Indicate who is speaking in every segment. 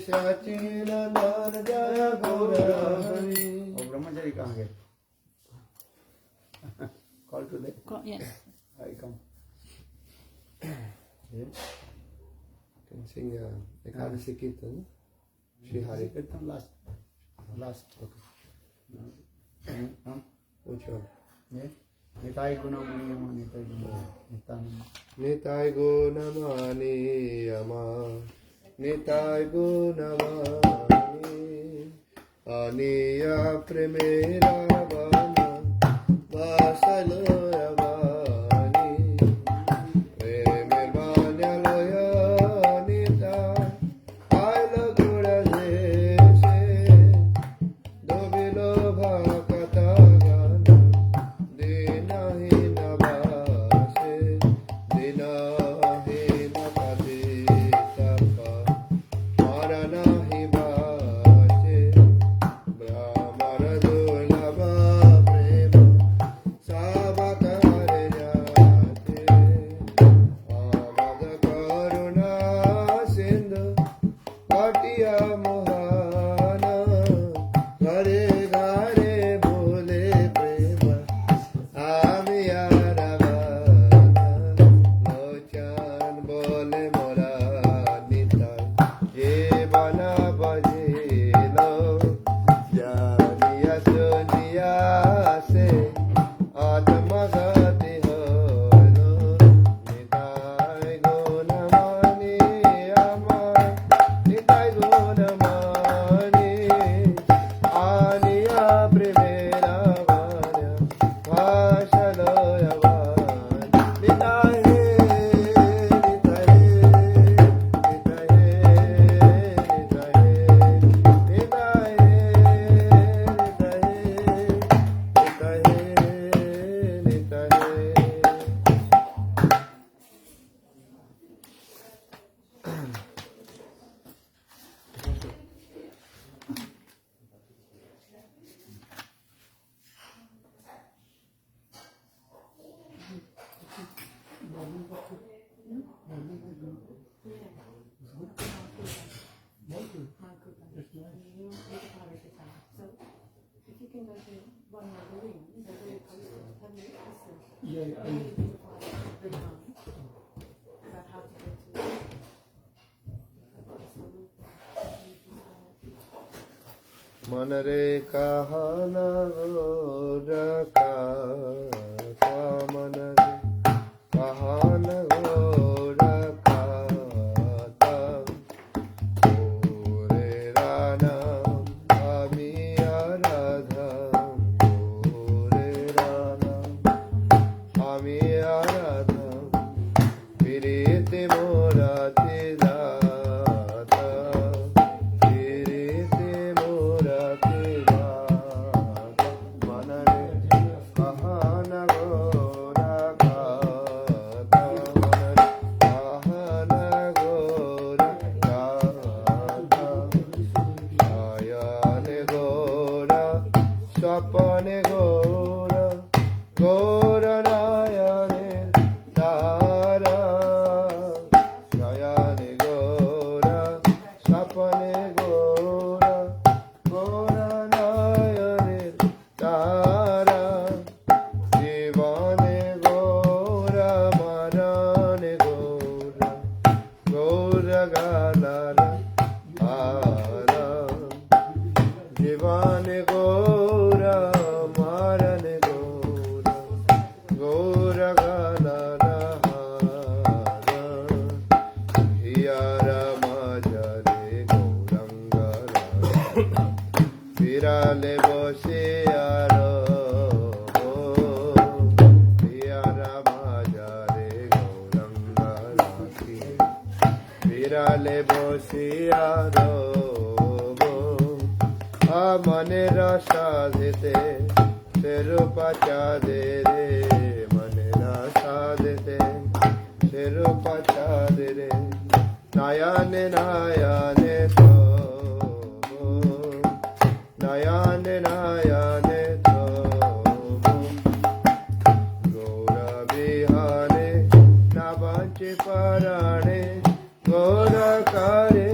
Speaker 1: सचिनंदन जय गौर हरि।
Speaker 2: और ब्रह्मचारी कहाँ गए? Call to them.
Speaker 3: Yes.
Speaker 2: I come.
Speaker 1: Yeah. Can sing Ekadasi Kirtan. Shri Hari.
Speaker 2: Kirtan last.
Speaker 1: Okay. Which one?
Speaker 2: Yeah. Nitai Gunamani Nitai Gunamani.
Speaker 1: Nitai Gunamani Ama. Nitai Gunamani. Aniya Primera Vana. Vasaloyavani. Premirvanyaloya Nita. Aila Gurajese. Dobilo Bhakatagana. Dinahina Vase. Dinahina Kaditaka. Maranahi Vache. Brahmara Dulabha Prema. Sabakare Jate. Avada Karuna Sindhu. Patiya Mohana. Gare Gare Bole Prema. Amiyara Vana. Lochan Bole Mora Nita. Ye Bana Bajilo. Janiya Suniya Se. Atmagati Holo. Nitai Gunamani Ama. Nitai Gunamani. Aniya Primera Vanya. Vasaloyavan. Nitai मनरे कहना रखा मनरे कहना रखा ओरे रानम अमी आराधम ओरे रानम अमी आराधम प्रीति मोराति दाता प्रीति मोराति दाता मनरे कहना गोरा गाता मनरे कहना गोरा गाता आयाने गोरा सपने गोरा गोरा नायने तारा नयने गोरा सपने गोरा गोरा नायने तारा जीवने गोरा मरने गोरा गोरा गालाला आरा जीवने गोरा मरने गोरा गोरा गालाला हारा हियारा माजरे गौरंगरा বিড়ালে বসে আরো হিয়ারা বাজারে গৌরঙ্গা রাখি বিড়ালে বসে আরো মনের সাধেতে সেরূপা চাঁদে রে মনের সাধেতে সেরূপা চাঁদে রে নায়ানে নায়ানে তো নায়ানে নায়ানে তো গৌরা বিহানে না বাঁচে পারাণে গৌরা কারে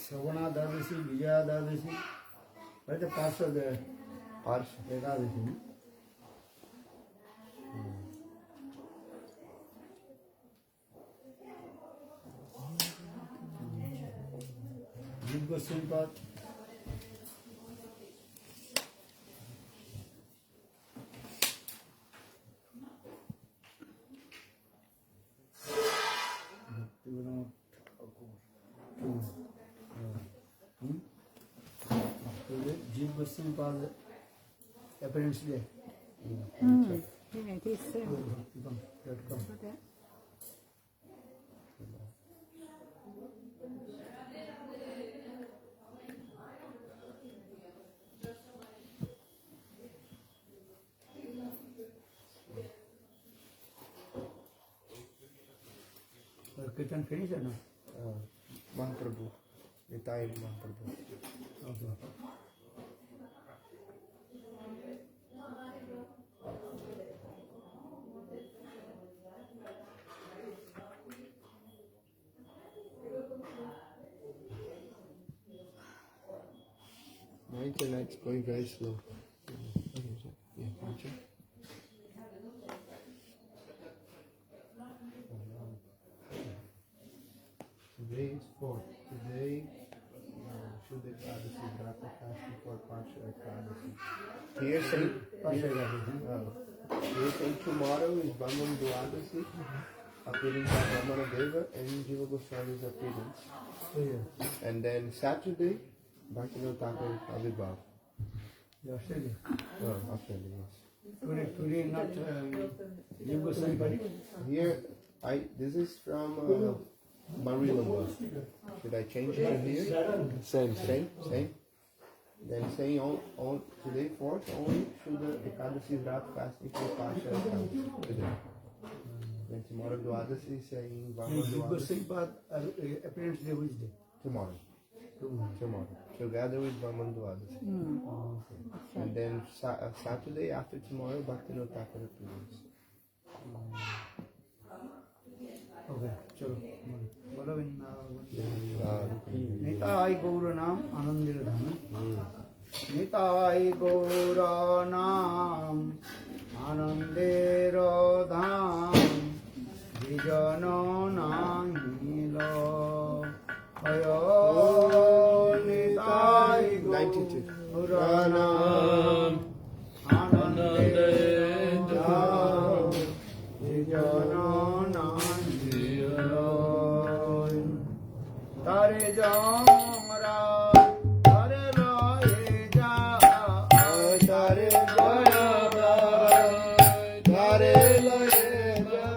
Speaker 2: श्रवणा द्वादशी, विजया द्वादशी, अरे पार्षद एकादशी ना? जीव गोस्वामी पाद, जीव गोस्वामी पाद appearance day.
Speaker 3: Yeah, it is same.
Speaker 2: Come.
Speaker 3: Okay.
Speaker 2: Kirtan finish or no?
Speaker 1: Mahaprabhu, Nitai Mahaprabhu.
Speaker 2: Okay.
Speaker 1: My internet's going very slow. Yeah, Pancha. Today is 4th. Today, Shuddha Ekadasi, Grata fasting for Pancha Ekadasi. Here saying, here saying tomorrow is Brahman Dwadasi, appearance by Brahmana Deva and Jiva Goswami's appearance.
Speaker 2: Oh, yeah.
Speaker 1: And then Saturday, Bhaktivinoda Thakur Avirbhav.
Speaker 2: Australia.
Speaker 1: Australia, yes.
Speaker 2: Today not Jiv Goswami Padi.
Speaker 1: Here, this is from Marilamba. Should I change it to here? Same. Then saying on today, 4th, only Shuddha Ekadasi Vrat fasting for Pasha Ekadasi today. Then tomorrow Dwadasi saying Vama
Speaker 2: You go
Speaker 1: Dwadasi
Speaker 2: sing part appearance day which day?
Speaker 1: tomorrow. Tomorrow. Together with Vaman Dwadasi. And then Saturday after tomorrow, Bhaktivinoda Thakur appearance.
Speaker 2: Okay, chalo. Bolo Nitai Gaura Nam Anandir Dham. Nitai Gaura Nam Anandir Dham. Vijano Nahilo. Ayo Nitai
Speaker 1: 92.
Speaker 2: Gaura Nam Anandir Dham. Vijano Tare jamra, tare loye ja, tare jaya, tare loye ja,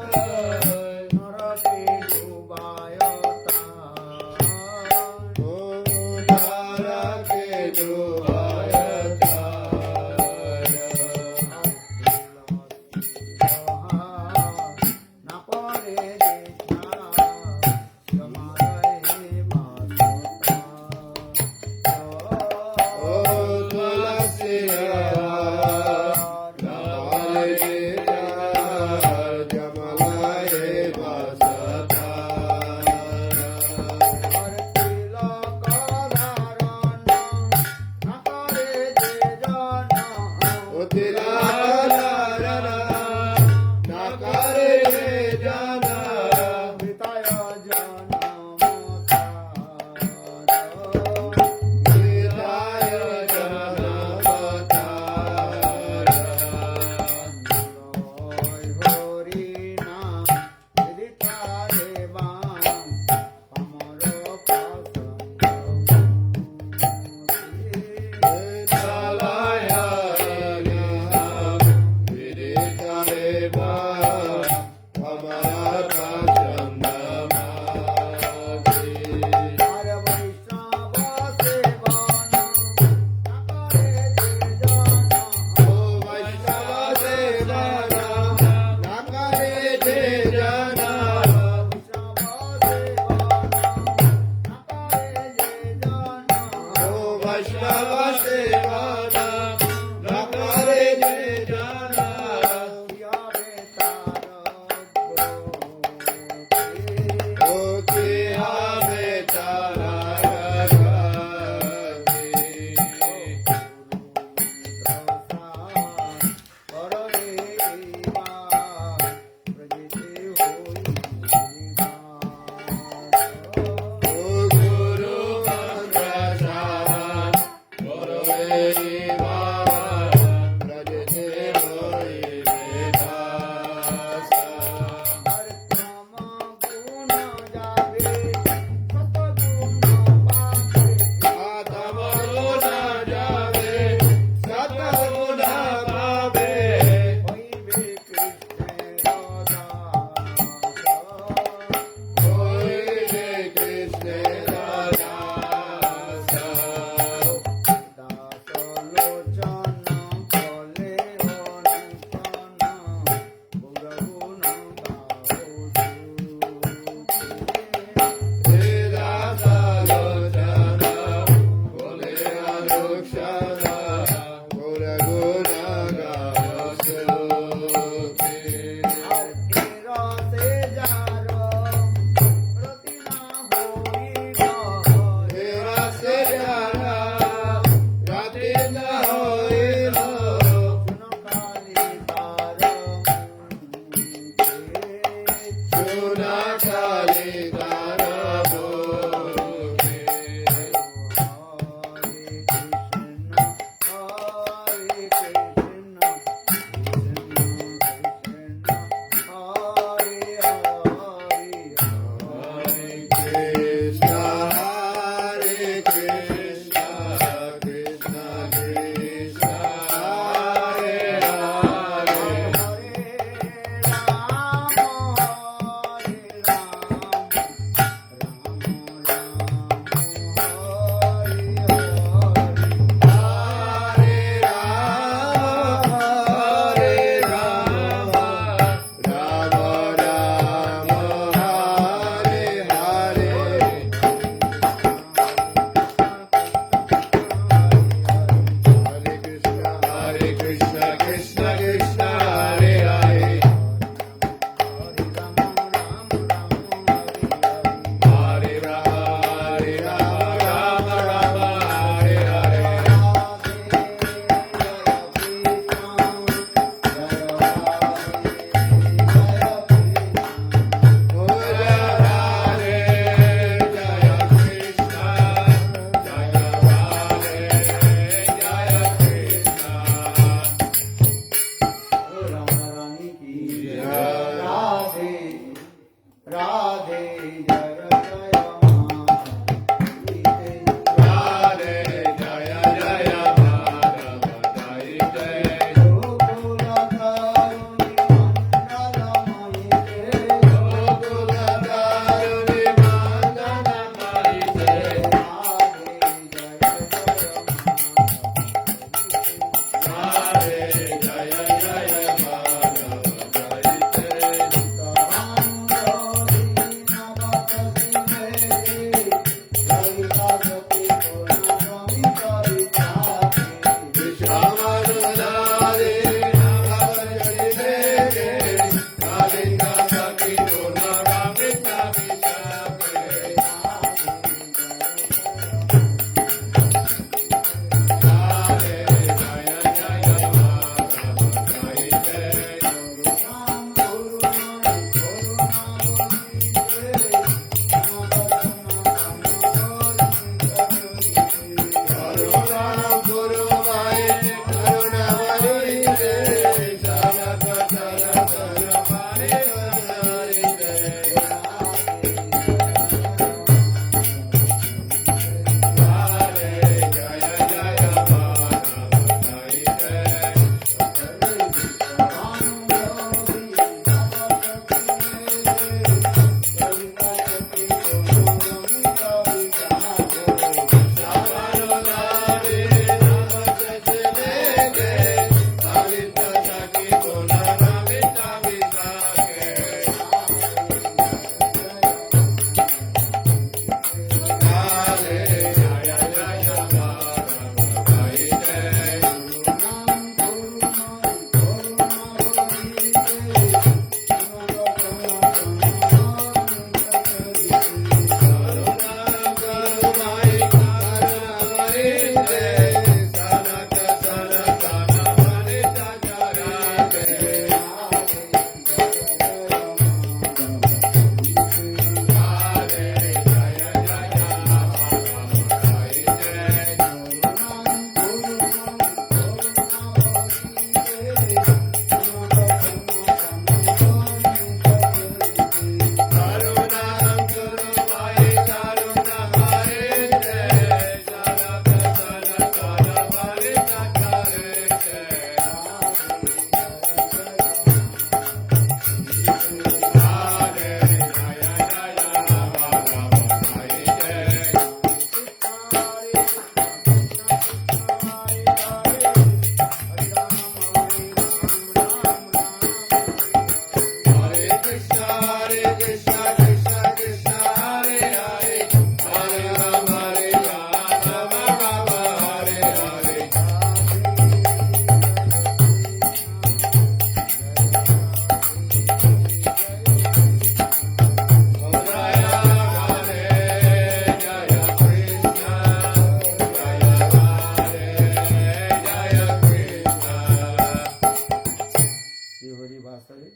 Speaker 2: वासरे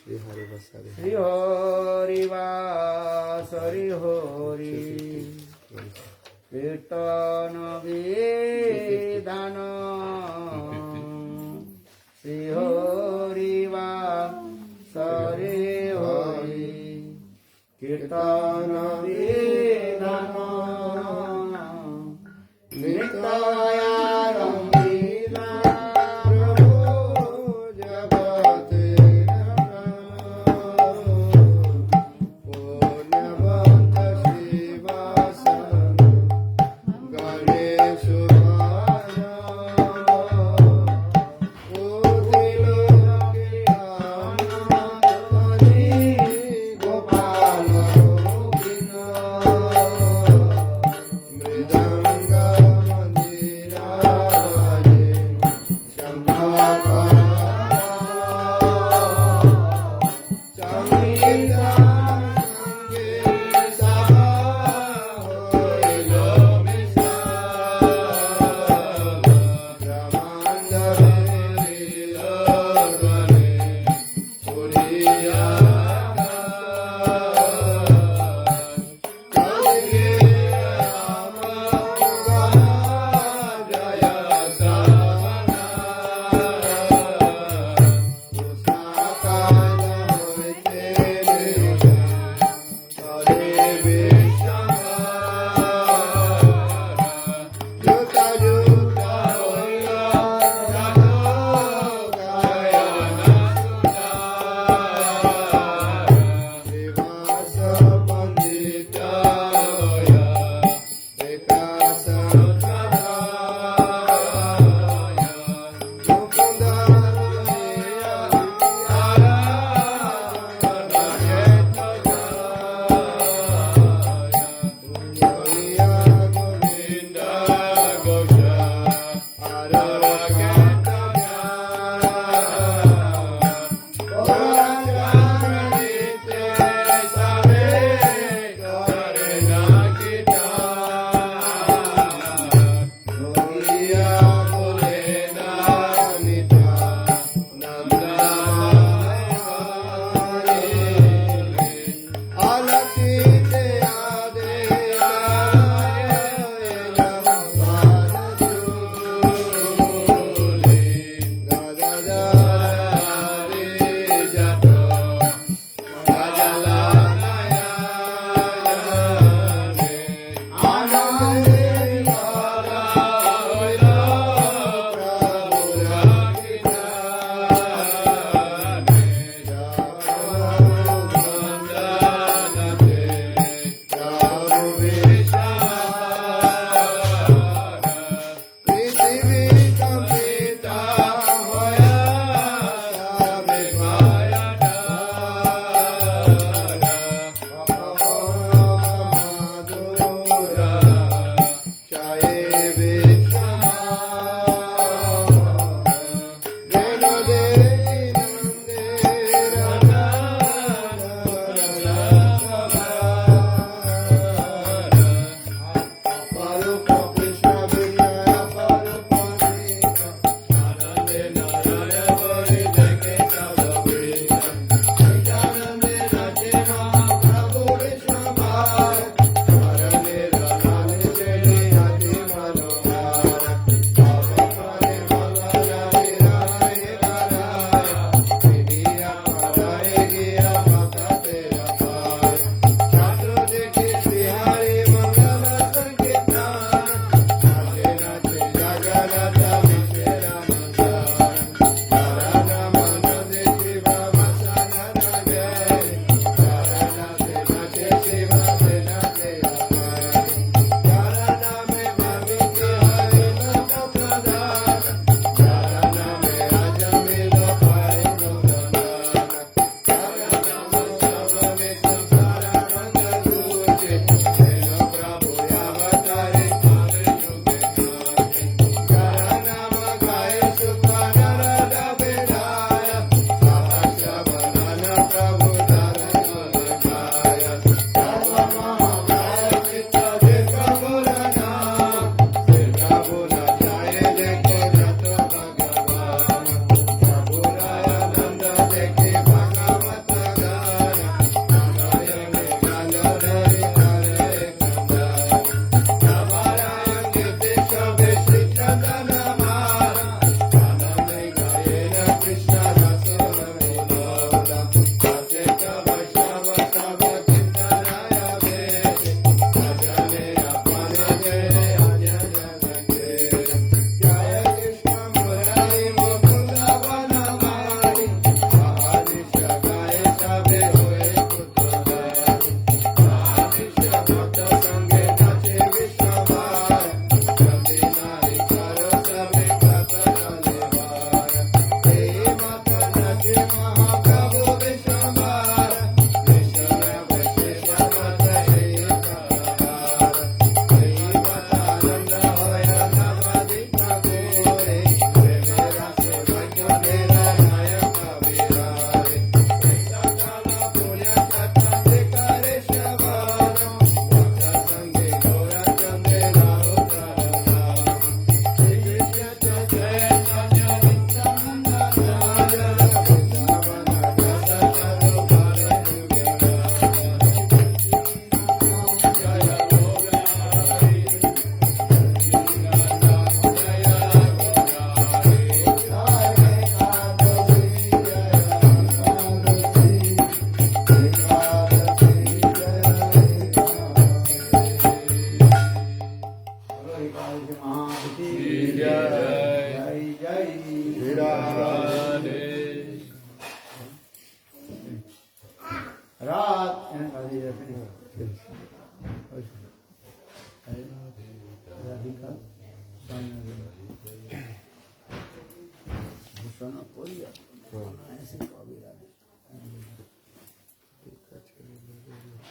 Speaker 1: श्री हरि वसरे
Speaker 2: श्री हरि वासरे हरि कीर्तन विधान श्री हरि वासरे हरि कीर्तन विधान नित्यारंभिला
Speaker 1: प्रभु जगते पुण्यवंत शिवासन Ganesh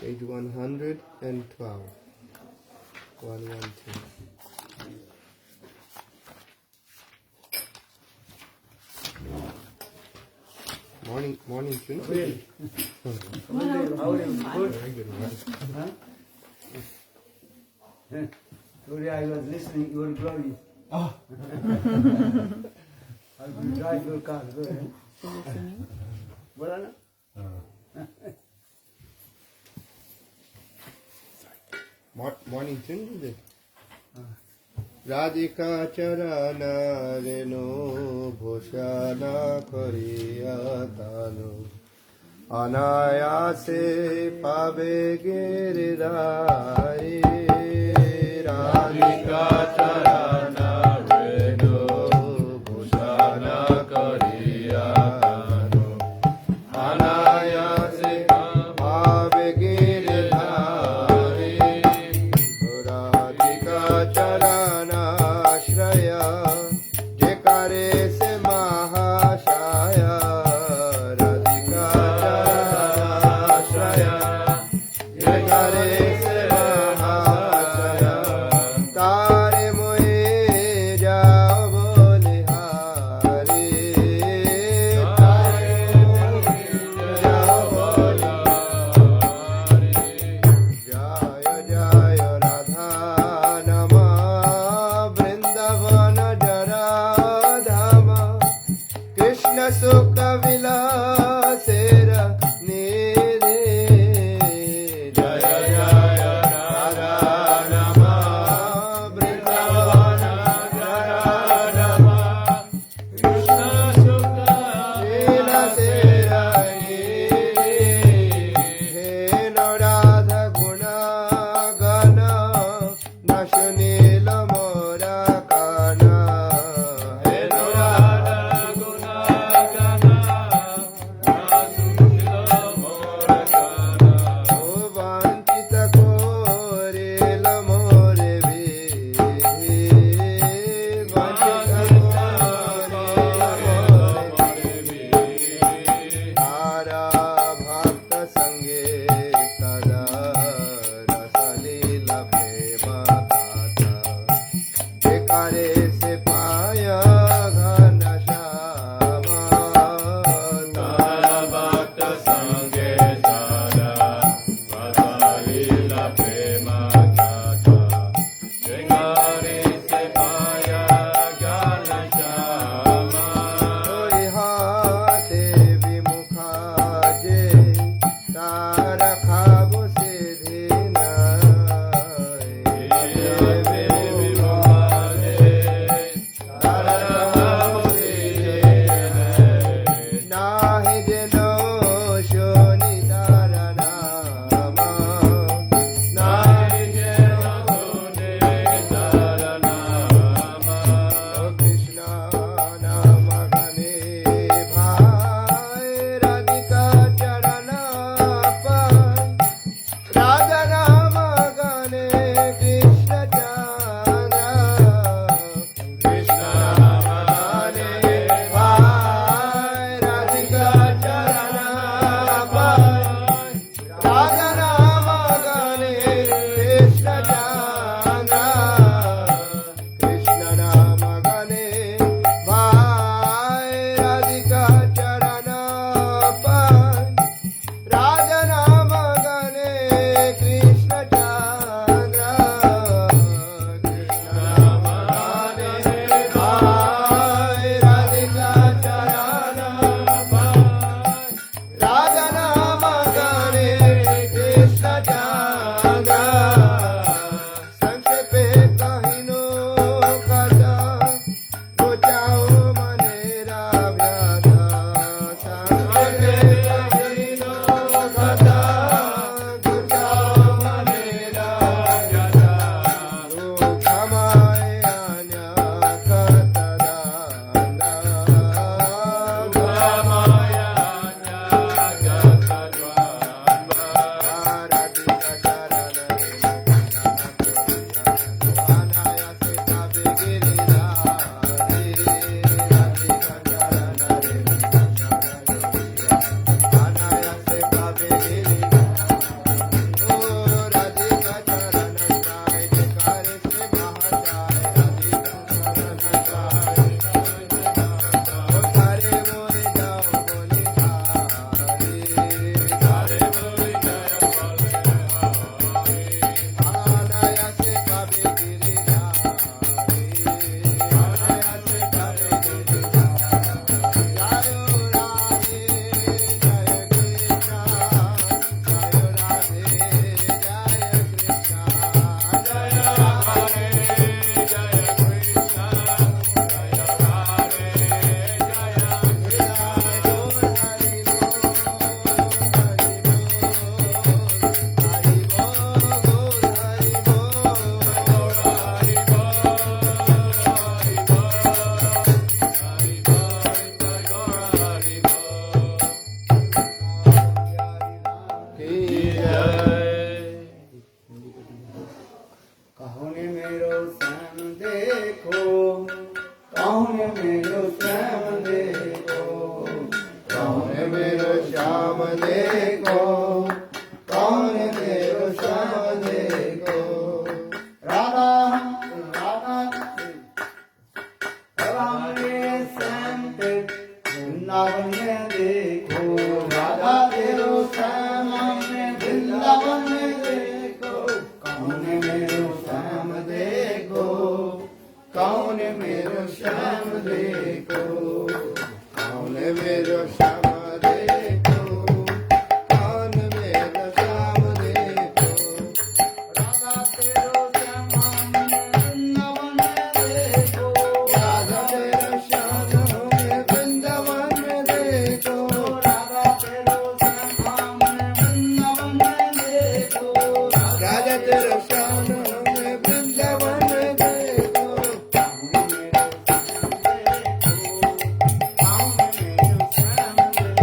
Speaker 1: Page 112. 112. Morning, Chun.
Speaker 2: Really? How are you? Good?
Speaker 1: Very good, right?
Speaker 2: Huh? Today I was listening your glory.
Speaker 1: Oh.
Speaker 2: I will drive your car. Go ahead. बोला ना?
Speaker 1: Morning, Chun. Is it? Radhika charana reno bhushana kariya tanu anayase pave giridhari Radhika charana reno bhushana kariya tanu anayase pave giridhari Radhika charana Shraya Jekare se Mahashaya Radhika Charana Shraya Jekare se Mahashaya मेरो श्याम देखो, कौन मेरो श्याम देखो, कौन मेरो श्याम देखो, कौन मेरो श्याम देखो। राधा तेरो श्याम वृंदावन देखो, राधा तेरो श्याम वृंदावन देखो, राधा तेरो श्याम वृंदावन देखो, राधा तेरो श्याम वृंदावन देखो। कौन मेरो श्याम देखो, कौन मेरो श्याम देखो,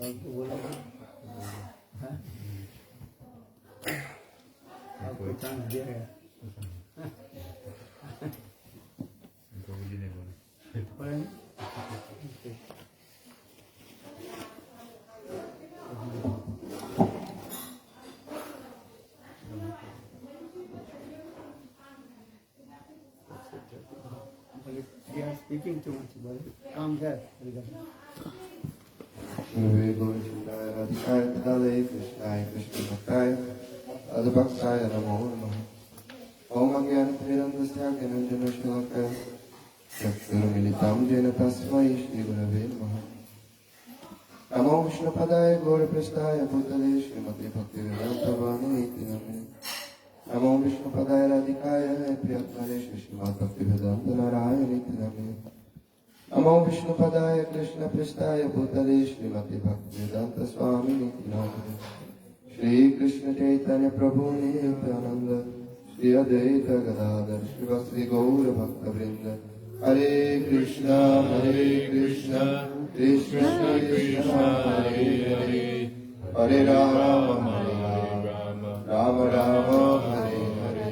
Speaker 2: आपको बोला हाँ? आपको चांस दे रहे हैं पढ़ें? They are speaking too much, but calm down.
Speaker 1: Hare Govinda Radhikaya Tadale Krishnaya Krishna Bhaktaya Adabhaktaya Namo Namaha Om Agyana Tirandasya Gyananjana Shalakaya Chakshurmilitam Jena Tasmai Shri Gurave Namaha Namo Vishnu Padaya Gaura Prasthaya Bhutale Srimati Bhaktivedanta Vani Namane Namo Vishnu Padaya Radhikaya Priyatmane Srimati Bhaktivedanta Narayana Namane Namo Vishnu Padaya Krishna Prasthaya Bhutale Srimati Bhaktivedanta Swami Namane Shri Krishna Chaitanya Prabhu Nityananda Shri Advaita Gadadhar Shivasri Gaura Bhakta Vrinda Hare Krishna Krishna Krishna Hare Hare Hare Rama Rama Rama Hare Hare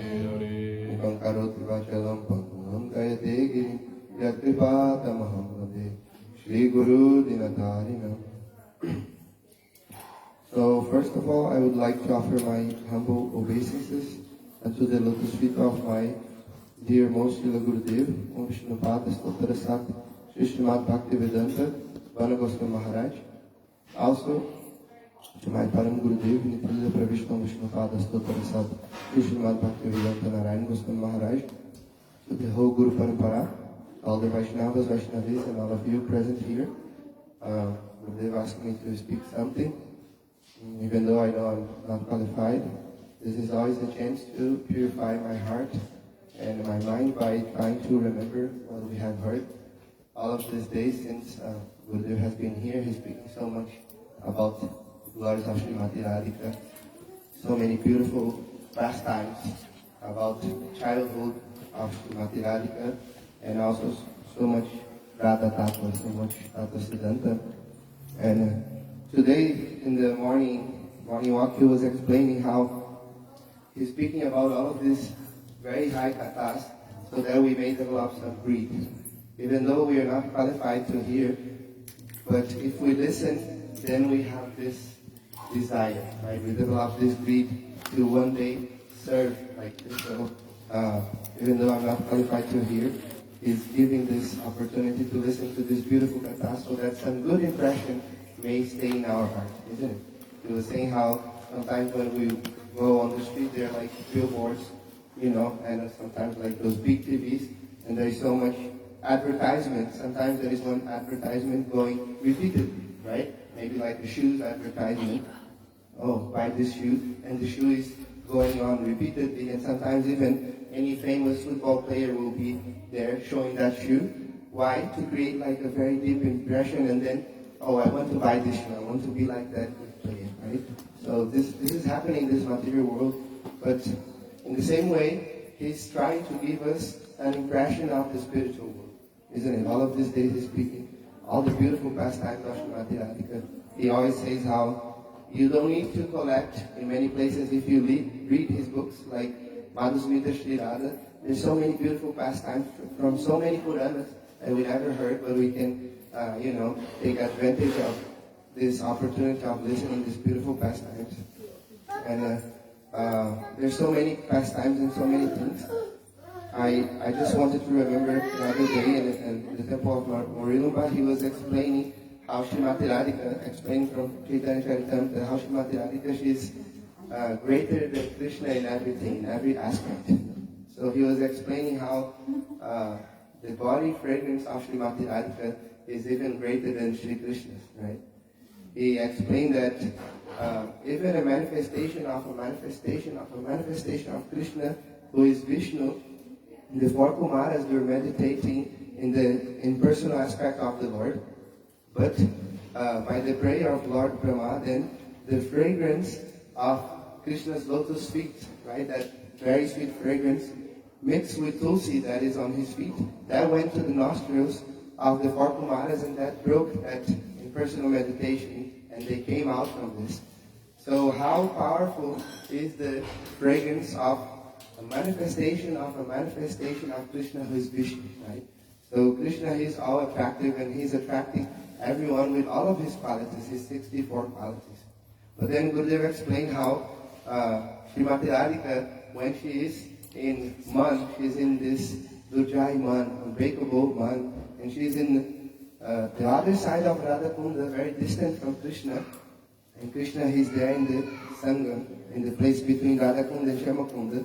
Speaker 1: Mukhaṁ karoti vachalam pangam kayate girim Yatripatamaham vade Shri Guru Dinatarinam. So first of all, I would like to offer my humble obeisances unto the lotus feet of my dear most Srila Gurudev, Om Vishnupada Stotra Sat, Shri Srimad Bhaktivedanta, Vana Goswami Maharaj. Also to my Param Gurudev, Nityalila Pravishna Om Vishnupada Stotra Sat, Shri Srimad Bhaktivedanta Narayan Goswami Maharaj, to the whole Guru Parampara, all the Vaishnavas, Vaishnavis, and all of you present here. Gurudev asked me to speak something. Even though I know I'm not qualified, this is always a chance to purify my heart and my mind by trying to remember what we have heard. All of these days since Gurudev has been here, he's speaking so much about the glories of Srimati Radhika, so many beautiful pastimes about childhood of Srimati Radhika, and also so much Radha Tattva, so much Tattva Siddhanta. And today in the morning walk, he was explaining how he's speaking about all of these very high kathas so that we may develop some greed. Even though we are not qualified to hear, but if we listen, then we have this desire, right? We develop this greed to one day serve like this. So even though I'm not qualified to hear, he's giving this opportunity to listen to this beautiful katha so that some good impression may stay in our heart, isn't it? He was saying how sometimes when we go on the street, there are like billboards, you know, and sometimes like those big TVs, and there is so much advertisement. Sometimes there is one advertisement going repeatedly, right? Maybe like the shoes advertisement. Oh, buy this shoe, and the shoe is going on repeatedly, and sometimes even any famous football player will be there showing that shoe. Why? To create like a very deep impression, and then, oh, I want to buy this shoe, I want to be like that player, right? So this is happening in this material world, but in the same way, he's trying to give us an impression of the spiritual world, isn't it? All of these days he's speaking, all the beautiful pastimes of Srimati Radhika. He always says how you don't need to collect in many places. If you read his books like Madhusmita Shri Radha, there's so many beautiful pastimes from so many Puranas that we never heard, but we can, take advantage of this opportunity of listening to these beautiful pastimes. And there's so many pastimes and so many things. I just wanted to remember the other day in the temple of Morilumba, he was explaining how Srimati Radhika, explaining from Chaitanya Charitamrita, how Srimati Radhika, she's greater than Krishna in everything, in every aspect. So he was explaining how the body fragrance of Srimati Radhika is even greater than Sri Krishna's, right? He explained that even a manifestation of Krishna, who is Vishnu, the four Kumaras were meditating in the impersonal aspect of the Lord. But by the prayer of Lord Brahma, then the fragrance of Krishna's lotus feet, right, that very sweet fragrance, mixed with Tulsi that is on his feet, that went to the nostrils of the four Kumaras, and that broke that impersonal meditation, and they came out from this. So how powerful is the fragrance of a manifestation of Krishna who is Vishnu, right? So Krishna is all attractive and he's attracting everyone with all of his qualities, his 64 qualities. But then Gurudev explained how Srimati Radhika, when she is in Man, she's in this Durjai Man, unbreakable Man, and she's in the other side of Radha Kunda, very distant from Krishna. And Krishna is there in the Sangam, in the place between Radha Kunda and Shama Kunda.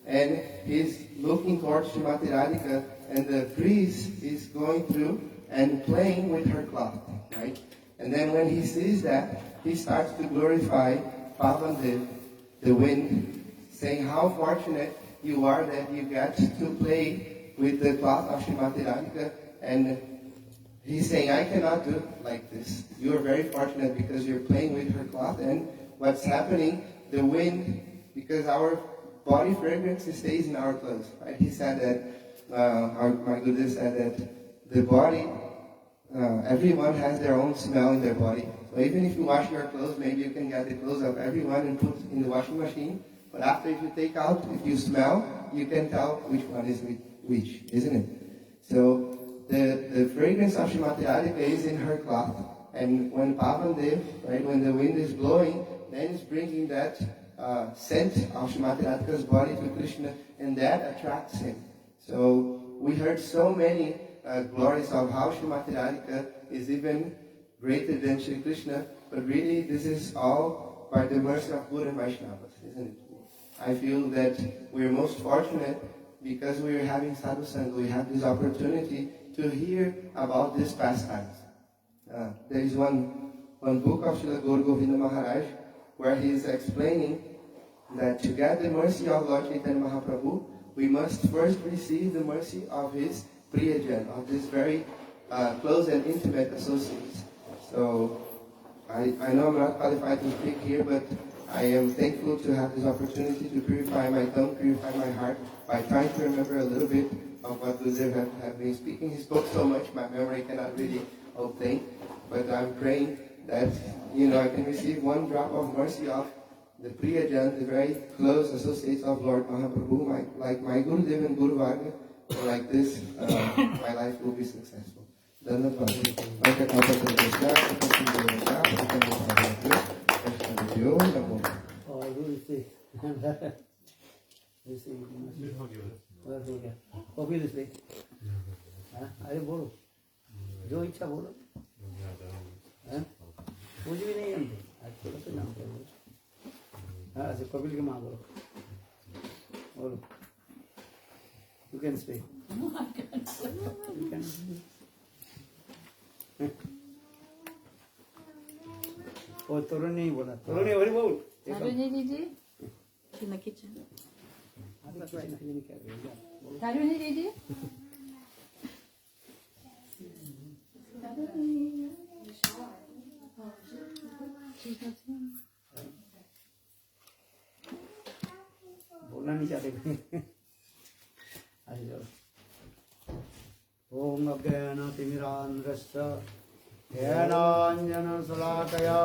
Speaker 1: And he's looking towards Srimati Radhika, and the breeze is going through and playing with her cloth, right? And then when he sees that, he starts to glorify Pavandev, the wind, saying how fortunate you are that you get to play with the cloth of Srimati Radhika. And he's saying, I cannot do like this. You are very fortunate because you're playing with her cloth. And what's happening, the wind, because our body fragrance stays in our clothes, right? He said that, my Guru said that the body, everyone has their own smell in their body. So even if you wash your clothes, maybe you can get the clothes of everyone and put in the washing machine. But after, if you take out, if you smell, you can tell which one is which, isn't it? So the fragrance of Srimati Radhika is in her cloth. And when Pavandev, right, when the wind is blowing, then it's bringing that scent of Srimati Radhika's body to Krishna, and that attracts him. So we heard so many glories of how Srimati Radhika is even greater than Shri Krishna, but really this is all by the mercy of Guru and Vaishnavas, isn't it? I feel that we're most fortunate because we're having sadhu sangha. We have this opportunity to hear about these pastimes. There is one book of Srila Gaur Govinda Maharaj where he is explaining that to get the mercy of Lord Chaitanya Mahaprabhu, we must first receive the mercy of his Priyajan, of his very close and intimate associates. So I know I'm not qualified to speak here, but I am thankful to have this opportunity to purify my tongue, purify my heart, by trying to remember a little bit of what Gurudev have been speaking. He spoke so much, my memory cannot really obtain. But I'm praying that, I can receive one drop of mercy of the Priyajan, the very close associates of Lord Mahaprabhu, like my Gurudev and Guru Varga. Like this, my life will be successful. Dhanyavad.
Speaker 2: अरे बोलो जो इच्छा बोलो कुछ भी नहीं जानते आज थोड़ा तो जानते हो हाँ ऐसे कपिल के माँ बोलो बोलो you can speak no I can't you can वो तरुण नहीं बोला तरुण हरी बोल
Speaker 4: Taruni Didi? In the kitchen. Taruni Didi?
Speaker 2: बोलना नहीं चाहते ओम अज्ञानतिमिरान्धस्य ज्ञानाञ्जनशलाकया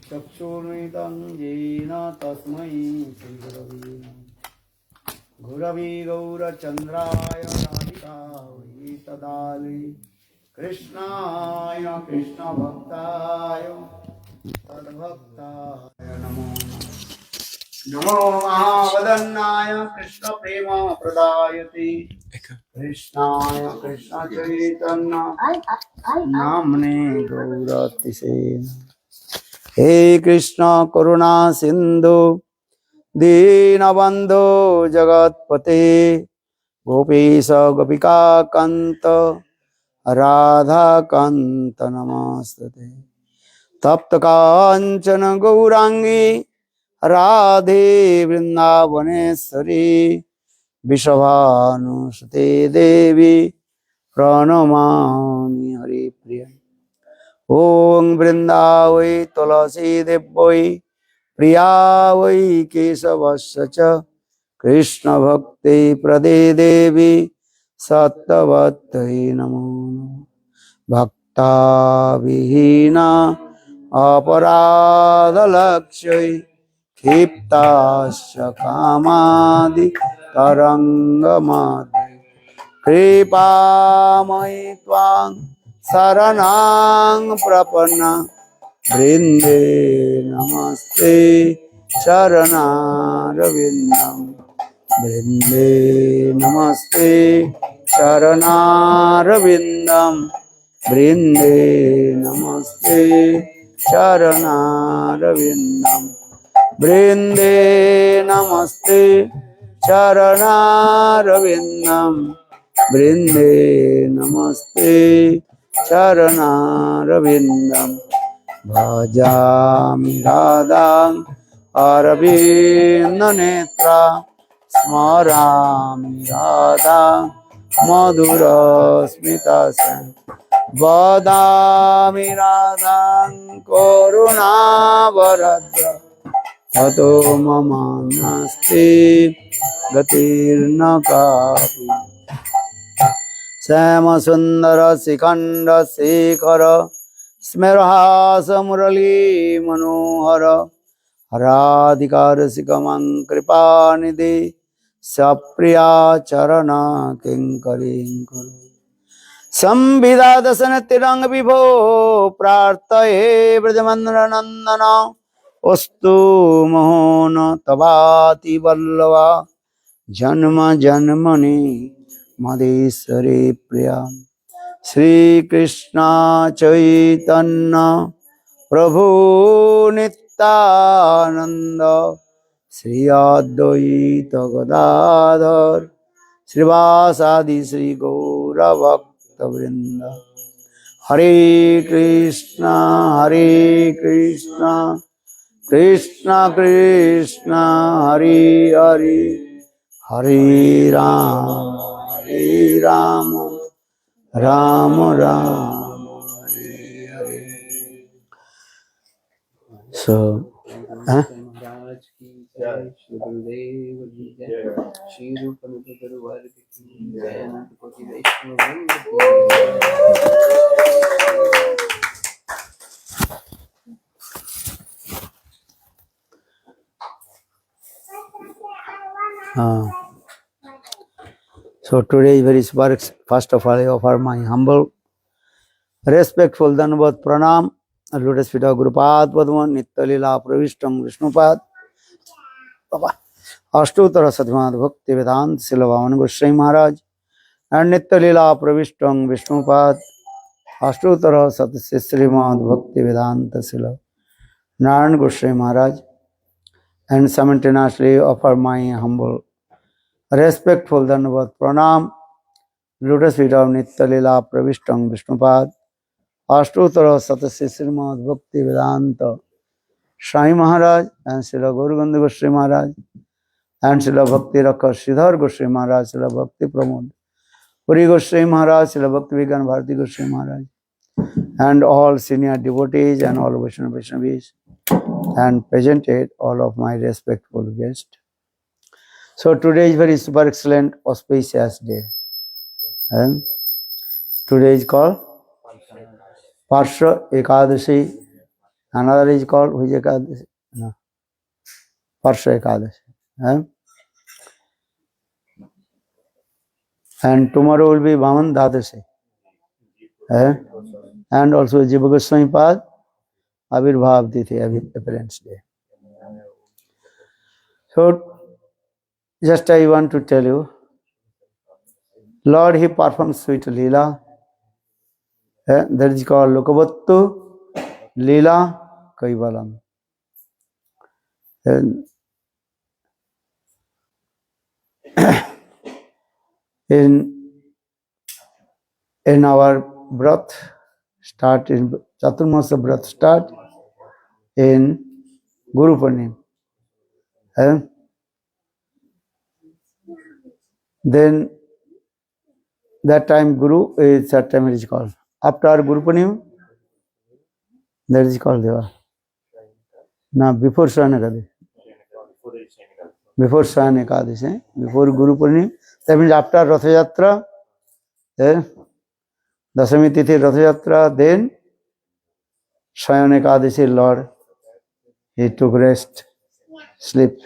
Speaker 2: चक्षुर्मिलितं येन तस्मै श्रीगुरवे नमः गुरवे गौरचन्द्राय राधिकायै तदालि कृष्णाय कृष्णभक्ताय तद्भक्ताय नमो नमो महावदन्नाय कृष्ण प्रेम प्रदायते कृष्णाय कृष्ण चैतन्य नामने गौरतिसे हे कृष्ण करुणा सिंधु दीनबंधो जगतपते गोपीश गोपिका कांत राधा कांत नमस्ते तप्त कांचन गौरांगी राधे वृंदावनेश्वरी विश्वभानुसुते देवी प्रणमामि हरिप्रिय ओं वृंदावै तुलसी देवै प्रिया वै केशवस्य च कृष्ण भक्ति प्रदे देवी सत्यवत्यै नमो नमः भक्ता विहीना अपराधलक्ष्यै क्षिप्ताश्च कामादि तरङ्गमाद्रि कृपामयि त्वां शरणां प्रपन्ना वृन्दे नमस्ते चरणारविन्दं वृन्दे नमस्ते चरणारविन्दं वृन्दे नमस्ते चरणारविन्दं वृन्दे नमस्ते चरणारविन्दं वृन्दे नमस्ते चरणारविन्दं भजामि राधां अरविन्दनेत्रा स्मरामि राधां मधुरस्मितासं वदामि राधां करुणावरद्र ततो मम नास्ति गतिर्न कापि श्यामसुन्दर शिखण्ड शेखर स्मेरहास मुरली मनोहर राधिकारसिकमं कृपानिधि सप्रिया चरण किङ्करीं कुरु संविदा दशन तिरंग विभो प्रार्थये ब्रजमंद्रनंदन अस्तु मोहन तवाति वल्लवा जन्म जन्मनि मदेश्वरी प्रिया श्री कृष्ण चैतन्य प्रभु नित्यानंद श्री अद्वैत गदाधर श्रीवासादि श्री गौरभक्तवृंद हरे कृष्णा कृष्ण कृष्ण हरे हरे हरे राम राम राम हरे हरे. So,
Speaker 5: महाराज की जय, श्री गुरुदेव की जय, श्री रूप गुरुवर्ग की जय, अनंत कोटि वैष्णव वृंद की
Speaker 2: so today is very super. First of all, I offer my humble, respectful Dandavat Pranam, Lotus feet of Gurupad Padman, Nitya Leela Pravishtam Vishnupad, Ashtutara Sadhmad Bhakti Vedant Silavan Goswami Maharaj, and Nitya Leela Pravishtam Vishnupad, Ashtutara Satsrimad Bhakti Vedanta Sila Narayan Goswami Maharaj, and simultaneously offer my humble, respectful Dandavat Pranam, Lotus feet of Nitya Leela Pravishtam Vishnupad, Ashtutara Satsrimad Bhakti Vedanta Swami Maharaj, and Srila Gauraganda Goswami Maharaj, and Srila Bhakti Rakha Sridhar Goswami Maharaj, Srila Bhakti Pramod Puri Goswami Maharaj, Srila Bhakti Vigyan Bharati Goswami Maharaj, and all senior devotees and all Vaishnavis, and presented all of my respectful guests. So today is very super excellent auspicious day. And today is called Parsha Ekadashi. Another is called which Ekadashi? No. Parsha Ekadashi. And tomorrow will be Vaman Dadashi. And also Jiva Goswami Pad Avirbhav Tithi, appearance day. So just I want to tell you, Lord, he performs sweet Leela. That is called Lokavattu Leela Kaivalam. And in our Vrat, start in Chaturmasa Vrat, start in Guru Purnim. Then that time Guru is that time it is called. After Guru Purnim, that is called Deva. Now before Shravan Ekadashi. Before Shravan Ekadashi, before Guru Purnim, that means after Ratha Yatra, then Dasami Tithi Ratha Yatra, then Shayan Ekadasi, Lord, he took rest, sleep.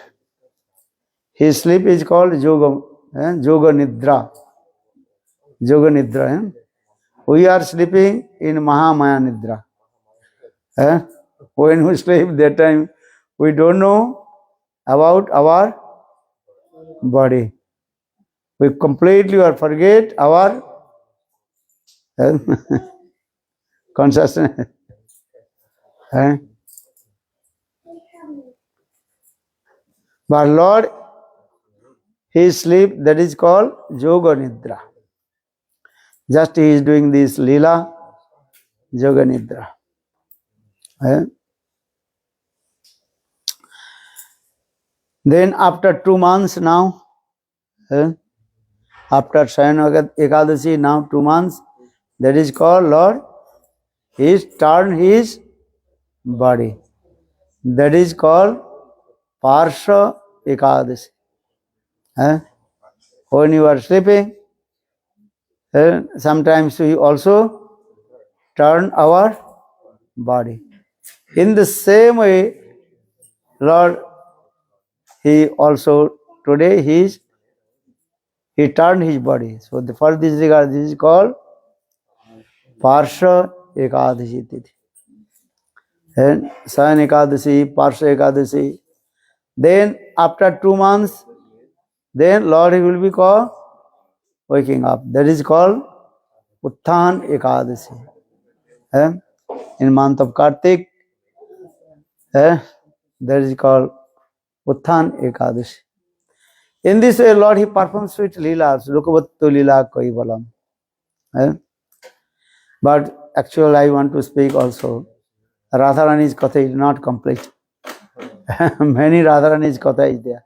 Speaker 2: His sleep is called Yoga, Yoga Nidra. Yoga Nidra. We are sleeping in Mahamaya Nidra. When we sleep, that time we don't know about our body. We completely or forget our consciousness. But Lord, his sleep, that is called Yoga Nidra. Just he is doing this Leela, Yoga Nidra. Then after 2 months now, after Shayana Ekadasi, now 2 months, that is called Lord, he turned his body. That is called Parsha Ekadasi. When you are sleeping, sometimes we also turn our body. In the same way, Lord, he also today he turned his body. So for this regard, this is called Parsha Ekadasi Tithi. And Sayan Ekadasi, Parsha Ekadasi. Then after 2 months, then Lord he will be called waking up. That is called Utthan Ekadasi. In month of Kartik, that is called Utthan Ekadasi. In this way, Lord, he performs sweet leelas, Lokavattu Leela Koi Balam. But actually, I want to speak also. Radharani's Katha is not complete. Many Radharani's Katha is there.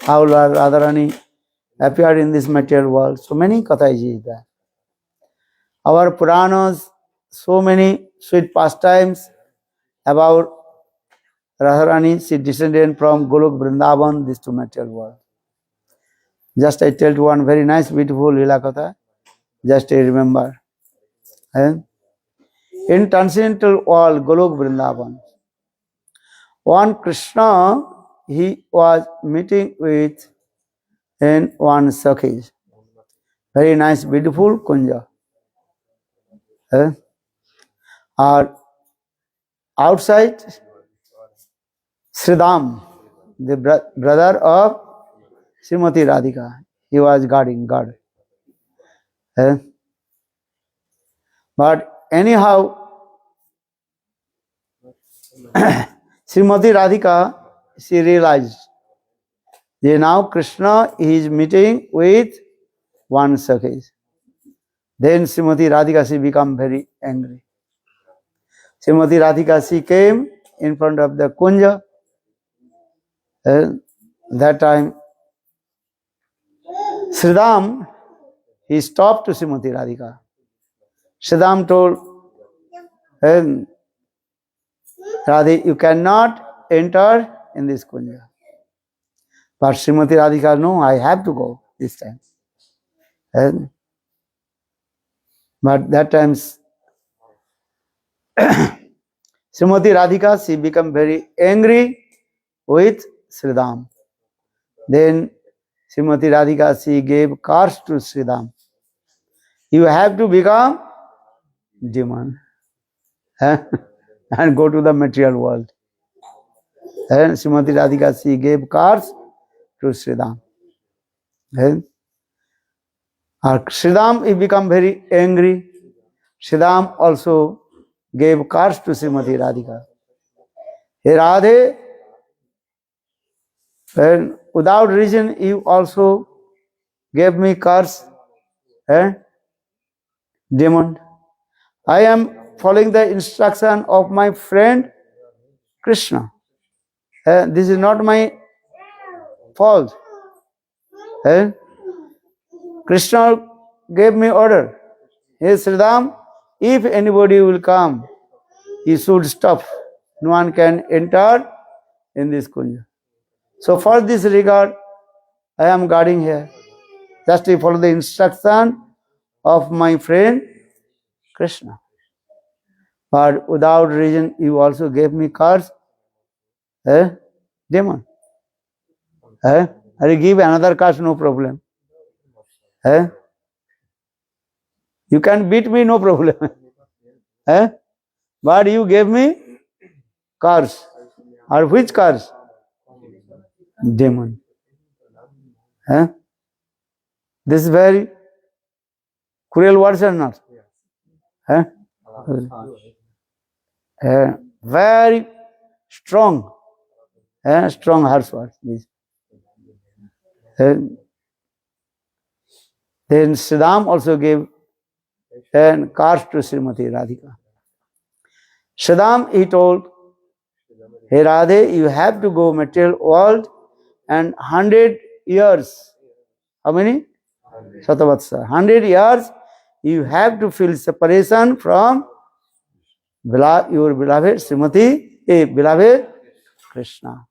Speaker 2: How Radharani appeared in this material world, so many Katha is there. Our Puranas, so many sweet pastimes about Radharani, she descended from Golok Vrindavan, this to material world. Just I tell you one very nice, beautiful Leela Katha. Just I remember. In transcendental world, Golok Vrindavan, one Krishna, he was meeting with in one Sakhi. Very nice, beautiful Kunja. Or outside, Sridham, the brother of Srimati Radhika, he was guarding God. But anyhow, Srimati Radhika, she realized that now Krishna is meeting with one Sakhi. Then Srimati Radhika, she became very angry. Srimati Radhika, she came in front of the Kunja. That time, Sridham, he stopped to Srimati Radhika. Sridham told, Radhe, you cannot enter in this Kunja. But Srimati Radhika, no, I have to go this time. But that time, Srimati Radhika, she became very angry with Sridham. Then Srimati Radhika, she gave curse to Sridham. You have to become demon and go to the material world. And Srimati Radhika, she gave curse to Sridham. Sridham, he became very angry. Sridham also gave curse to Srimati Radhika. Hey Radhe, and without reason, you also gave me curse. Demon. I am following the instruction of my friend Krishna. This is not my fault. Krishna gave me order. Hey Sridham, if anybody will come, you should stop. No one can enter in this kunja. So for this regard, I am guarding here. Just to follow the instruction of my friend Krishna. But without reason, you also gave me curse. Demon. I give another curse, no problem. You can beat me, no problem. But you gave me curse. Or which curse? Demon. This is very cruel words or not? Very strong. Strong harsh words. Then Siddham also gave curse to Srimati Radhika. Siddham, he told, hey Radhe, you have to go material world and 100 years. How many? Shatavatsa. 100 years you have to feel separation from your beloved Srimati, beloved Krishna.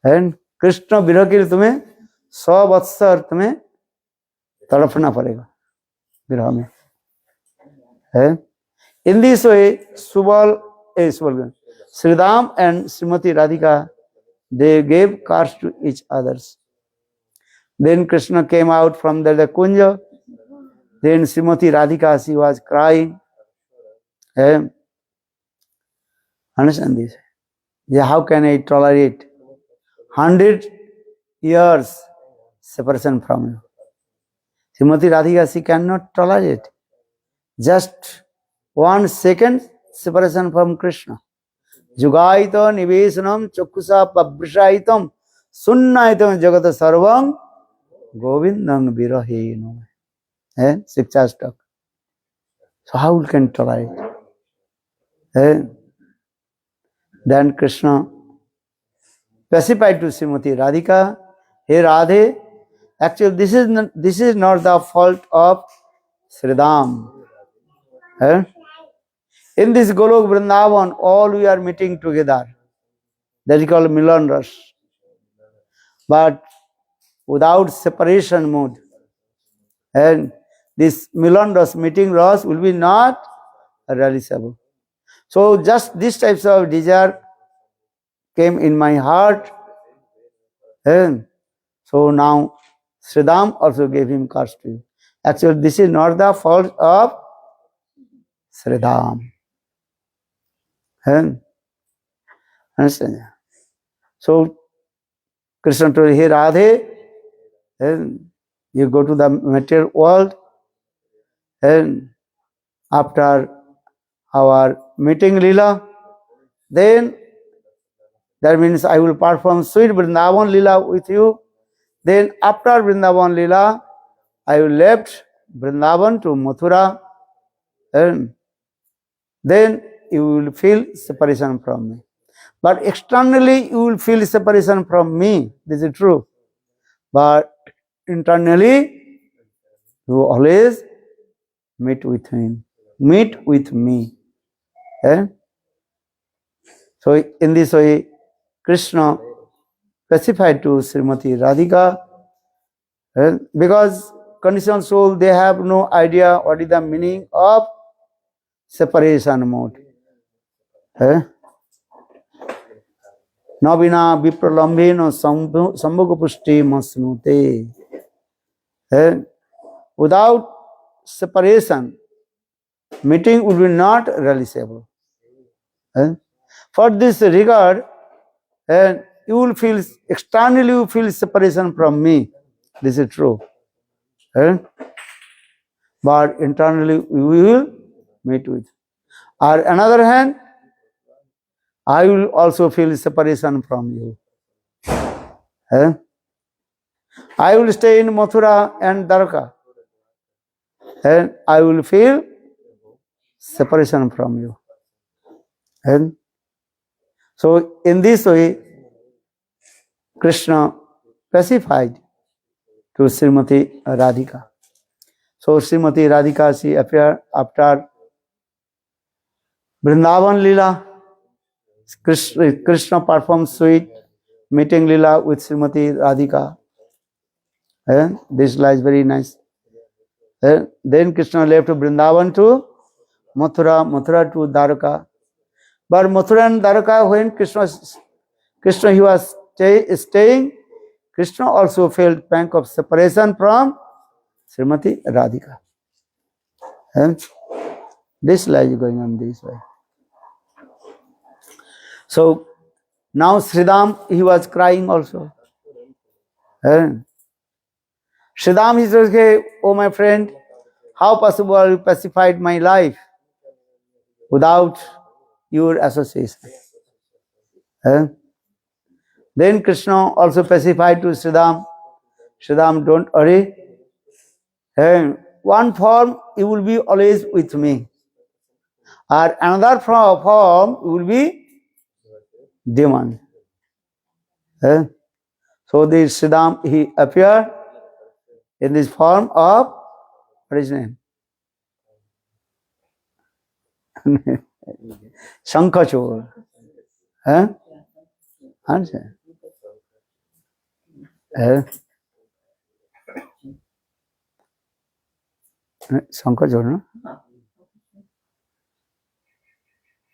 Speaker 2: And Krishna विरह के लिए तुम्हें 100 वत्सर तुम्हें तड़पना पड़ेगा विरह में. In this way, Sridham and Srimati Radhika, they gave curse to each others. Then Krishna came out from the Kunja. Then Srimati Radhika, she was crying. Understand this? Yeah, how can I tolerate 100 years separation from you? Srimati Radhika, she cannot tolerate just 1 second separation from Krishna. Jugaita nivesanam chakusa pabhrishaitam sunnaitam jagata sarvam govindam viraheno. Shiksha stuck. So how we can tolerate? Then Krishna specified to Srimati Radhika, hey Radhe, actually this is not the fault of Sridham. In this Golok Vrindavan, all we are meeting together. That is called Milan Ras. But without separation mode. And this Milan Ras, meeting Ras, will be not realizable. So just these types of desire came in my heart. And so now Sridham also gave him curse to you. Actually, this is not the fault of Sridham. Understand? So Krishna told, hey Radhe, you go to the material world, and after our meeting Leela, then that means I will perform sweet Vrindavan Leela with you. Then after Vrindavan Leela, I will left Vrindavan to Mathura, and then you will feel separation from me. But externally you will feel separation from me. This is true. But internally you always meet with him. Meet with me. So in this way, Krishna specified to Srimati Radhika, because conditioned soul, they have no idea what is the meaning of separation mode. Navina vipralambhena sambhogapushti masnute. Without separation, meeting would be not realizable. For this regard, you will feel, externally you feel separation from me. This is true. But internally you will meet with. Or another hand, I will also feel separation from you. I will stay in Mathura and Dwarka, and I will feel separation from you. So in this way, Krishna specified to Srimati Radhika. So Srimati Radhika, she appeared after Vrindavan Leela. Krishna performed sweet meeting Leela with Srimati Radhika. This lies very nice. Then Krishna left Vrindavan to Mathura to Dwarka. But Mathura and Dwarka, when Krishna he was staying, Krishna also felt pang of separation from Srimati Radhika. And this life is going on this way. So now Sridham, he was crying also. And Sridham, he says, "Hey, oh my friend, how possible you pacified my life without your association?" And then Krishna also pacified to Sridham. Sridham, don't worry. And one form you will be always with me. Or another form will be demon. So this Sridham, he appeared in this form of, what is his name? Shankachur. Answer. Shankachur, no?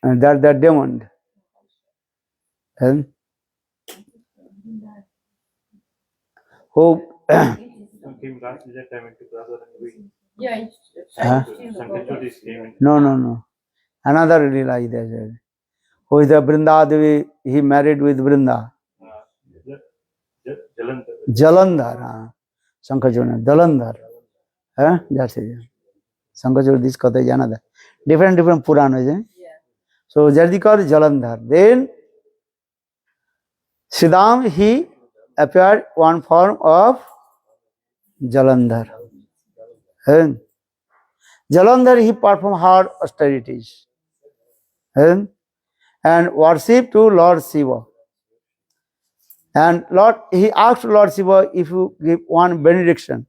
Speaker 2: And that demon. Who
Speaker 6: Came last is that time into brother and we.
Speaker 4: Yeah,
Speaker 6: Sankachudis came in.
Speaker 2: No. Another Leela is there. Who is the Vrinda Devi? He married with Vrinda.
Speaker 6: Jalandhar.
Speaker 2: Jalandhar. Shankachur, Jalandhar. That's it. Shankachur, this Katha is another. Different Puranas.
Speaker 4: yeah.
Speaker 2: So that is called Jalandhar. Then Sridham, he appeared one form of Jalandhar. Jalandhar, he performed hard austerities and worship to Lord Shiva. And he asked Lord Shiva, if you give one benediction,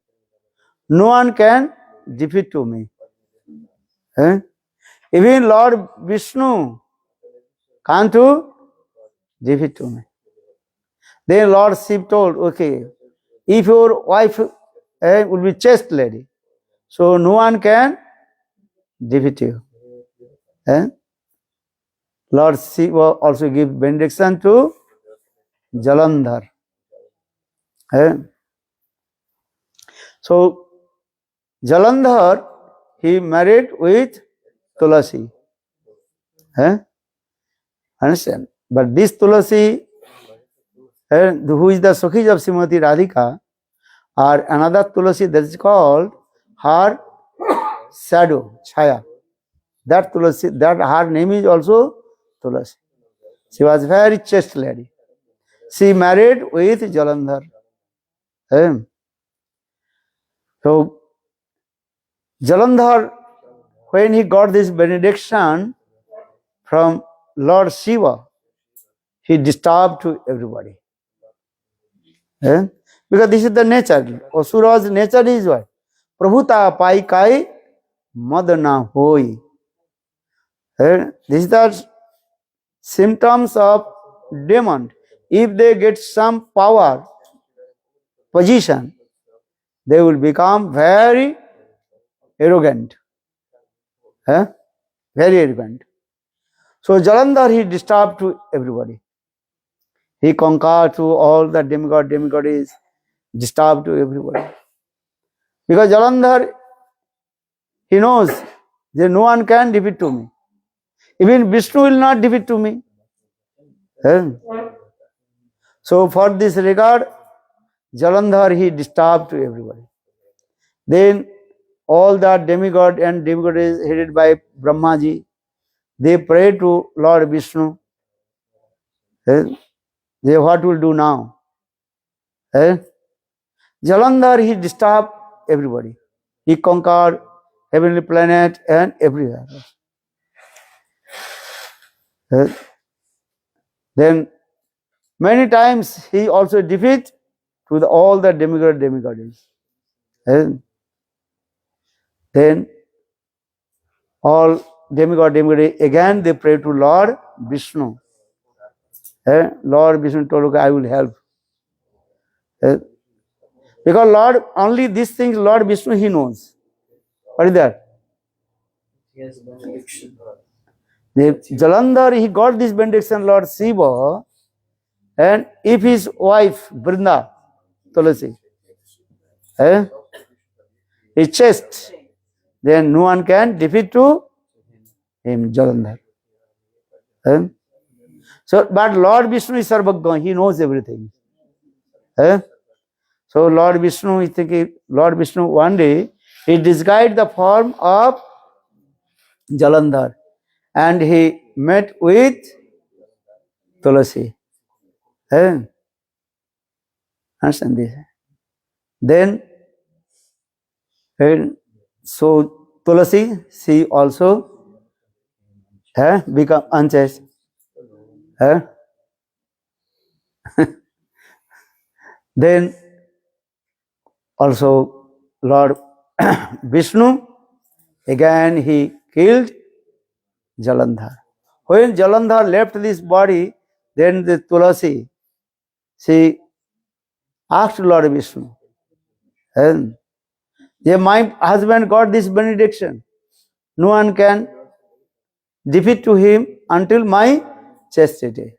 Speaker 2: no one can defeat to me. Even Lord Vishnu can't defeat to me. Then Lord Shiva told, okay, if your wife will be chaste lady, so no one can defeat you. Lord Shiva also give benediction to Jalandhar. So Jalandhar, he married with Tulasi. Understand? But this Tulasi, who is the Sakhi of Srimati Radhika, or another Tulasi that is called her shadow, Chaya. That Tulasi, that her name is also Tulasi. She was very chaste lady. She married with Jalandhar. So Jalandhar, when he got this benediction from Lord Shiva, he disturbed to everybody. Because this is the nature. Asura's nature is what? Prabhuta pai kai madana hoi. This is the symptoms of demon. If they get some power, position, they will become very arrogant. Very arrogant. So Jalandhar, he disturbed to everybody. He conquered to all the demigod is disturbed to everybody. Because Jalandhar, he knows that no one can defeat to me. Even Vishnu will not defeat to me. So for this regard, Jalandhar, he disturbed to everybody. Then all the demigod and demigoddess headed by Brahmaji, they pray to Lord Vishnu. They what will do now? Jalandhar, he disturbed everybody. He conquered heavenly planet and everywhere. Then many times he also defeat to all the demigods. Then all demigod again they pray to Lord Vishnu. Lord Vishnu told, okay, I will help. Because Lord, only these things Lord Vishnu he knows. What is that?
Speaker 5: Yes, benediction.
Speaker 2: The Jalandhar, he got this benediction, Lord Shiva, and if his wife, Brinda, Tulasi, is chaste, then no one can defeat to him, Jalandhar. So, but Lord Vishnu is Sarvagya, he knows everything. So Lord Vishnu is thinking, Lord Vishnu one day, he disguised the form of Jalandhar and he met with Tulasi. Understand this? Then, so Tulasi, she also become unchaste. Then also Lord Vishnu, again he killed Jalandhar. When Jalandhar left this body, then the Tulasi, she asked Lord Vishnu, my husband got this benediction. No one can defeat to him until my chastity.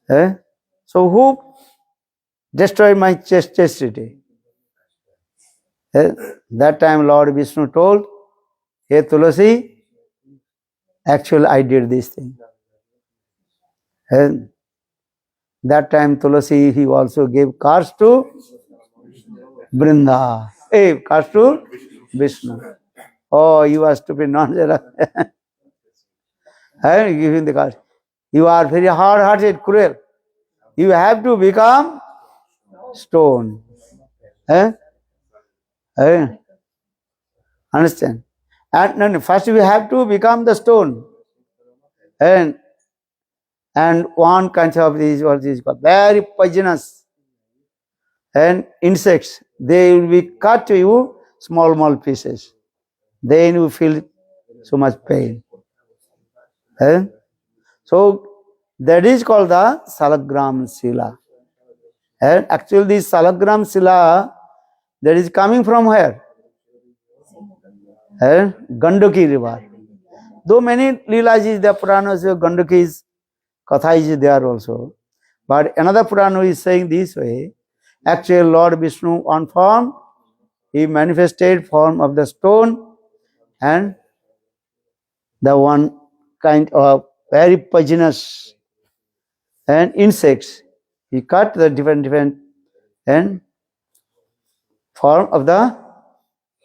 Speaker 2: So who destroyed my chastity? That time Lord Vishnu told, hey Tulasi, actually I did this thing. That time Tulasi, he also gave cars to Brinda. Hey, cars to Vishnu. Oh, you are stupid, non-jealous. Give him the cars. You are very hard-hearted, cruel. You have to become stone. Understand? And no, first you have to become the stone. And one kind of these, what is called, very poisonous. And insects, they will be cut to you small pieces. Then you feel so much pain. So that is called the Salagram Sila. And actually this Salagram Sila, that is coming from where? Gandaki river. Though many Leelas is there, Puranas, Gandaki's Katha is there also. But another Purana is saying this way, actually Lord Vishnu on form, he manifested form of the stone and the one kind of very poisonous and insects. He cut the different and form of the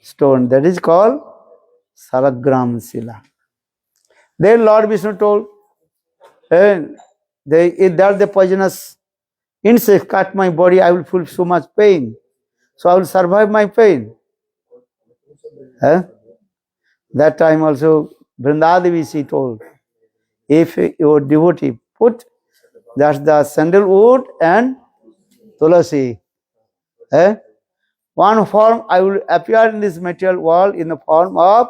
Speaker 2: stone. That is called Salagram Sila. Then Lord Vishnu told, if that the poisonous insect cut my body, I will feel so much pain. So I will survive my pain. That time also Vrindadevi she told, if your devotee put that's the sandalwood and tulasi, one form I will appear in this material world in the form of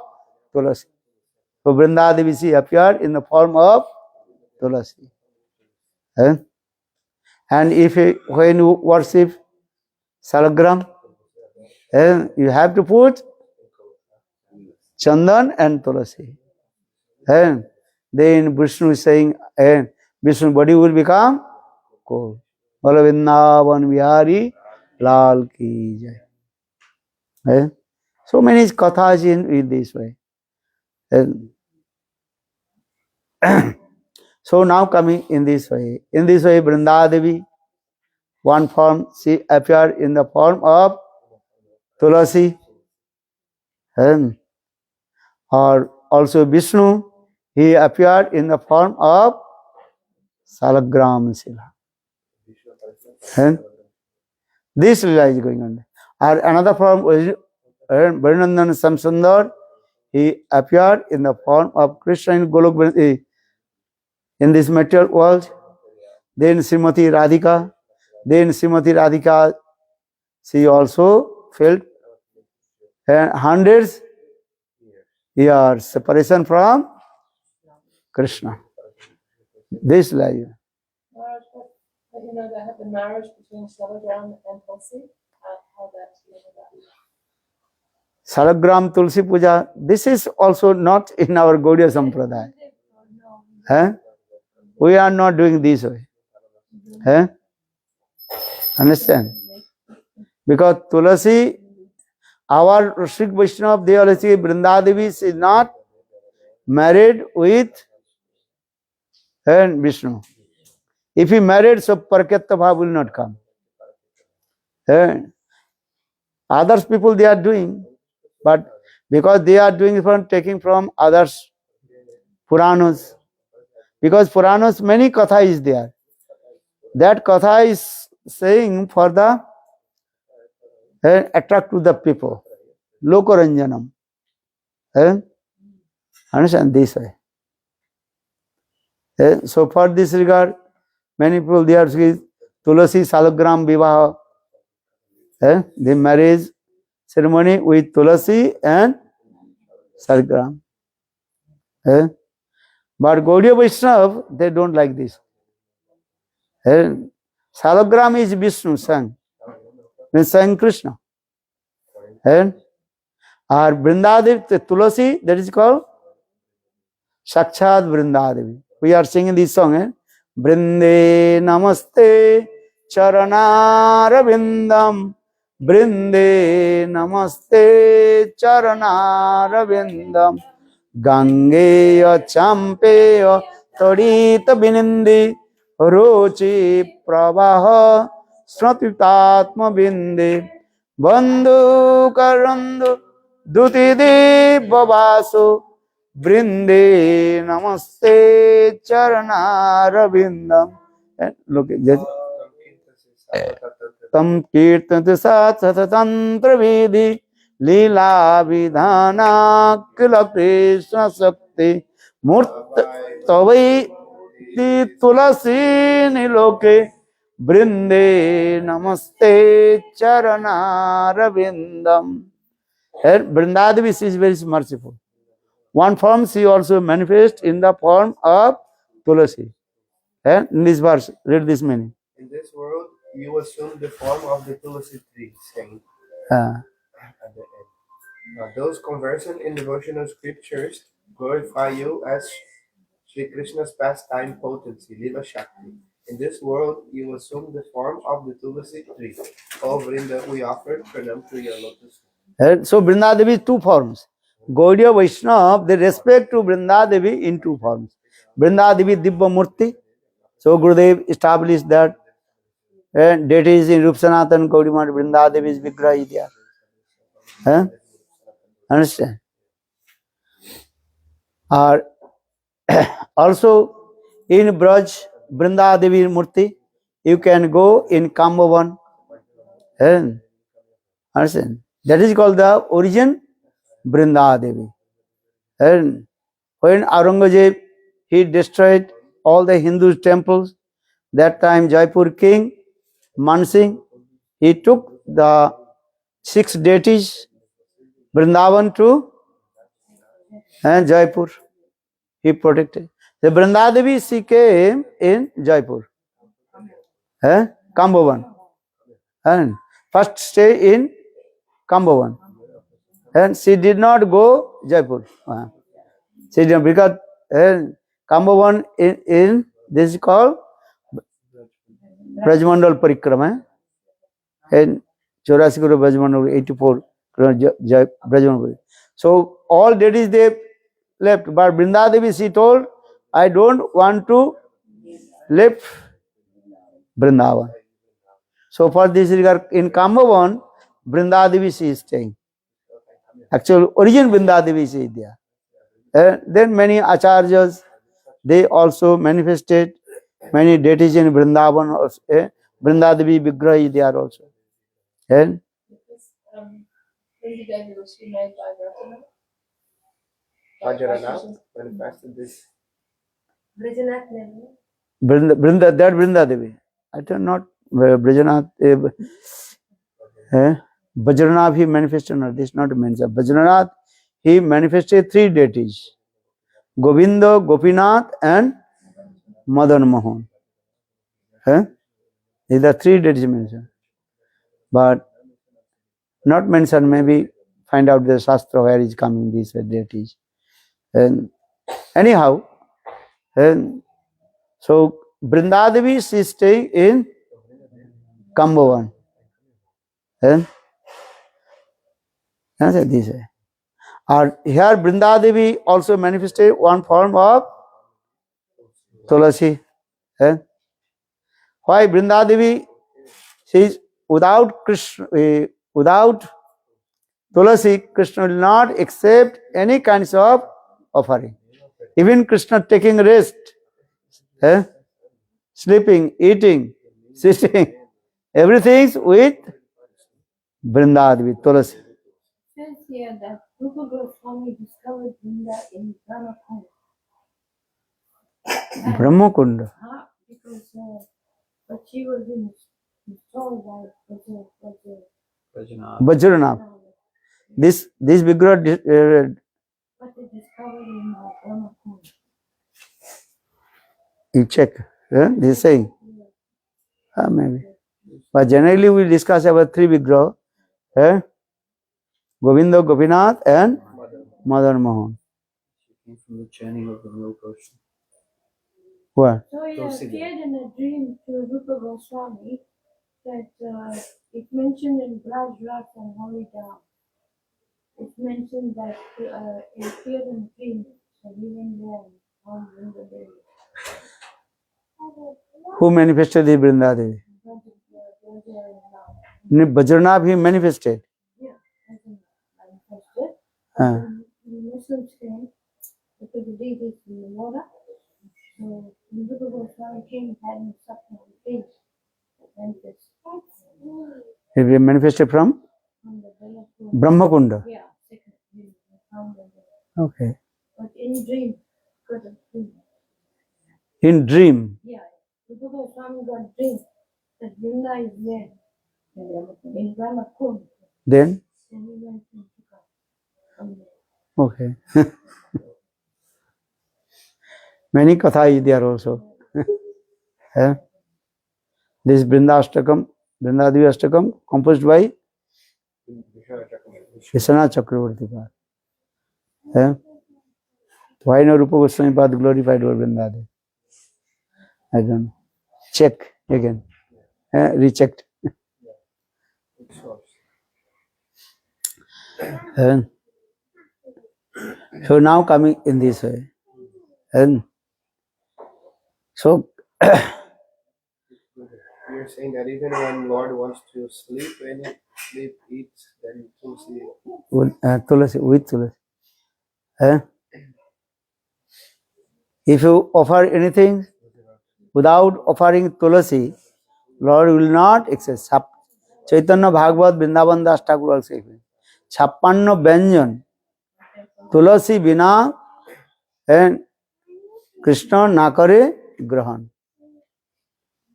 Speaker 2: tulasi. So Vrindadevi she appeared in the form of tulasi. And if when you worship Salagram, you have to put Chandan and Tulasi. And then Vishnu is saying, Vishnu body will become cold. Balavindavan Vihari Lal ki jai. So many kathas in this way. So now coming in this way. In this way, Vrindadevi, one form, she appeared in the form of Tulasi. Or also Vishnu, he appeared in the form of Salagram Sila. This lila is going on. Or another form, Varinandan Samsundar, he appeared in the form of Krishna in Golok, in this material world. Then Srimati Radhika, she also felt hundreds years separation from Krishna. This life.
Speaker 7: You know, there had been marriage between Salagram and Tulsi. How that?
Speaker 2: Salagram Tulsi Puja, this is also not in our Gaudiya Sampradaya. Eh? We are not doing this way. Eh? Understand? Because Tulasi, our Sikh Vaishnava, they always say Vrindadevi is not married with Vishnu. If he married, so Parakatta Bhav will not come. Others people they are doing, but because they are doing from taking from others Puranas, because Puranas many katha is there. That katha is saying for the attract to the people, Lokaranjanam. Understand this way. So for this regard, many people they are saying Tulasi Salagram Vivaha, the marriage ceremony with Tulasi and Salagram. But Gaudiya Vaishnava, they don't like this. Salagram is Vishnu sang, means sang Krishna. Or Vrindadevi, Tulasi, that is called Sakshad Vrindadevi. We are singing this song. Brinde Namaste Charanarabindam. Brinde Namaste Charanarabindam. Gangeya Champeya Tadita Binindi Rochi Pravaha Snatitatma Bindi Bandhu Karandu Duti Babasu Brinde Namaste Charanarabindam. Look at that. Tam Kirtanati Satsatantra Vidhi Leela Vidhana Kila Krishna Sakti Murta Tavai Ti Tulasi Niloke Brinde Namaste Charanarabindam. Vrindadevi is very merciful. One form she also manifests in the form of Tulasi. In this verse, read this meaning.
Speaker 1: In this world, you assume the form of the Tulasi tree, saying
Speaker 2: Uh,
Speaker 1: at the end. Those conversant in devotional scriptures glorify you as Sri Krishna's pastime potency, Lila Shakti. In this world, you assume the form of the Tulasi tree. O Vrinda, we offer pranam to your lotus.
Speaker 2: So Vrindadevi is two forms. Gaudiya Vaishnava, they respect to Vrindadevi in two forms. Vrindadevi Dibba Murti. So Gurudev established that deities in Rup Sanatan Gaudiya Math Vrindadevi's Vigraha is there. Understand? Or also in Braj Vrindadevi Murti, you can go in Kambavan. Understand? That is called the origin Vrindadevi. And when Aurangzeb, he destroyed all the Hindu temples, that time Jaipur king, Mansingh, he took the 6 deities, Vrindavan to Jaipur. He protected. The Vrindadevi, she came in Jaipur. Kambavan. And first stay in Kambavan. And she did not go Jaipur. She did not, because Kambavan in this is called Brajmandal Parikrama. And 84 Guru Brajmandal, 84 Brajmandal. So all deities they left, but Vrindadevi she told, I don't want to leave Vrindavan. So for this regard, in Kambavan, Vrindadevi she is staying. Actual origin Vrindadevi is there. Then many acharyas, they also manifested many deities in Vrindavan. Vrindadevi Vigraha is there also. And
Speaker 7: Vrindadevi was made by
Speaker 1: Vajranath manifested this.
Speaker 7: Brijanath never.
Speaker 2: That Vrindadevi. I don't know, Brajanath, Vajranath he manifested, not this, not mentioned. Vajranath he manifested 3 deities: Govinda, Gopinath, and Madan Mohan. These are 3 deities mentioned, but not mentioned maybe find out the Shastra where is coming this deities. And anyhow, and so Vrindadevi is staying in Kambovan. And this way. Or here Vrindadevi also manifested one form of Tulasi. And why Vrindadevi? She is without Krishna, without Tulasi, Krishna will not accept any kinds of offering. Even Krishna taking rest, sleeping, eating, sitting, everything is with Vrindadevi, Tulasi.
Speaker 7: Says here that Rupa Goswami discovered Vrinda in Brahmakund.
Speaker 2: Brahmakunda.
Speaker 7: Because but she was installed by
Speaker 2: Vajranath. This Vigraha,
Speaker 7: but they discovered in Brahmakund.
Speaker 2: you check. This is saying. Maybe. But generally we discuss about three Vigraha. Govinda, Gopinath and Madan Mohan.
Speaker 5: Came from the chanting of the milk ocean.
Speaker 2: What?
Speaker 7: So it appeared in a dream to Rupa Goswami that it mentioned in Braj Ras and Holy Dham. It mentioned that it appeared in a dream. So he went there and found Vrinda Devi.
Speaker 2: Who manifested the Vrindadevi? Vajranath he manifested.
Speaker 7: Yeah, manifested.
Speaker 2: Uh.
Speaker 7: When the Muslims came, because the deity is in the water, so when Rupa Goswami came, he had him sucked on the face. And this
Speaker 2: He manifested from
Speaker 7: from the
Speaker 2: Brahmakunda.
Speaker 7: yeah, second dream, he found them.
Speaker 2: Okay.
Speaker 7: But in dream, got a dream.
Speaker 2: In dream.
Speaker 7: Yeah, Rupa Goswami got dream that Vrinda is there in Brahmakund.
Speaker 2: Then?
Speaker 7: And he went and took her from there.
Speaker 2: Okay. Many katha is there also. This Vrindashtakam, Vrindadevi Ashtakam, composed by Vishwanath Chakravarti. Why no Rupa Goswami Pad glorified over Vrindadevi? I don't know. Check again. Rechecked. So now coming in this way. And so
Speaker 1: You're saying that even when Lord wants to sleep, when he sleep, eats, then Tulsi.
Speaker 2: Tulasi, with Tulasi. If you offer anything without offering Tulasi, Lord will not accept. Chaitanya Bhagavad Vrindavan Das Thakur also says, Chappanno Vyanjan Tulasi Bina and Krishna Nakare Grahan.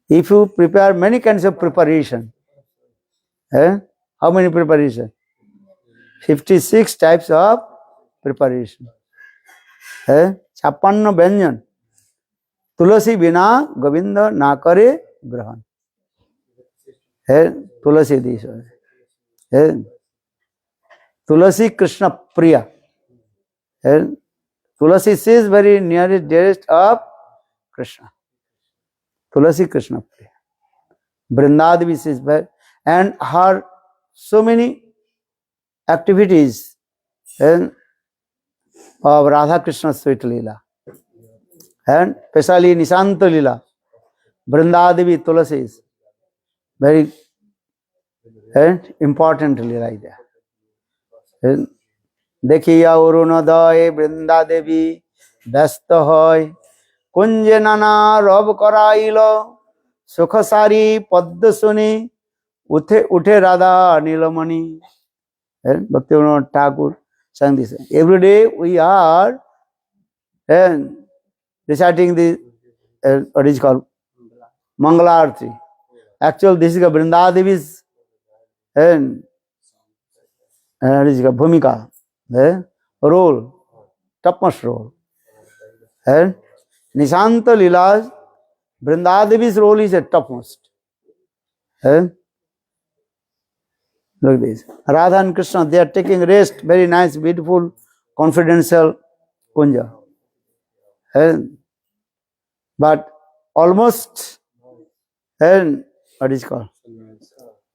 Speaker 2: If you prepare many kinds of preparation, how many preparation? 56 types of preparation. Chappanno Vyanjan Tulasi Bina Govinda Nakare Grahan. Tulasi this. Tulasi Krishna Priya. Tulasi is very nearest, dearest of Krishna. Tulasi Krishna Priya. Vrindadevi is very, and her so many activities of Radha Krishna Sweet Leela. And especially Nishanta Leela. Vrindadevi Tulasi is very important Leela is there. দেখিয়া অরুণোদয় বৃন্দা দেবী ব্যস্ত হয় কুঞ্জে নানা রব করাইল সুখসারি পদ্ম শুনি উঠে উঠে রাধা নীলমণি Bhaktivinoda Thakur sang this. Every day we are reciting the what is called Mangalarti. Actually, this is a Vrindadevi's Bhumika. Role, topmost role. And Nishanta Leela's Vrindadevi's role is at topmost. Look this. Radha and Krishna, they are taking rest. Very nice, beautiful, confidential kunja. And, but almost, and what is called?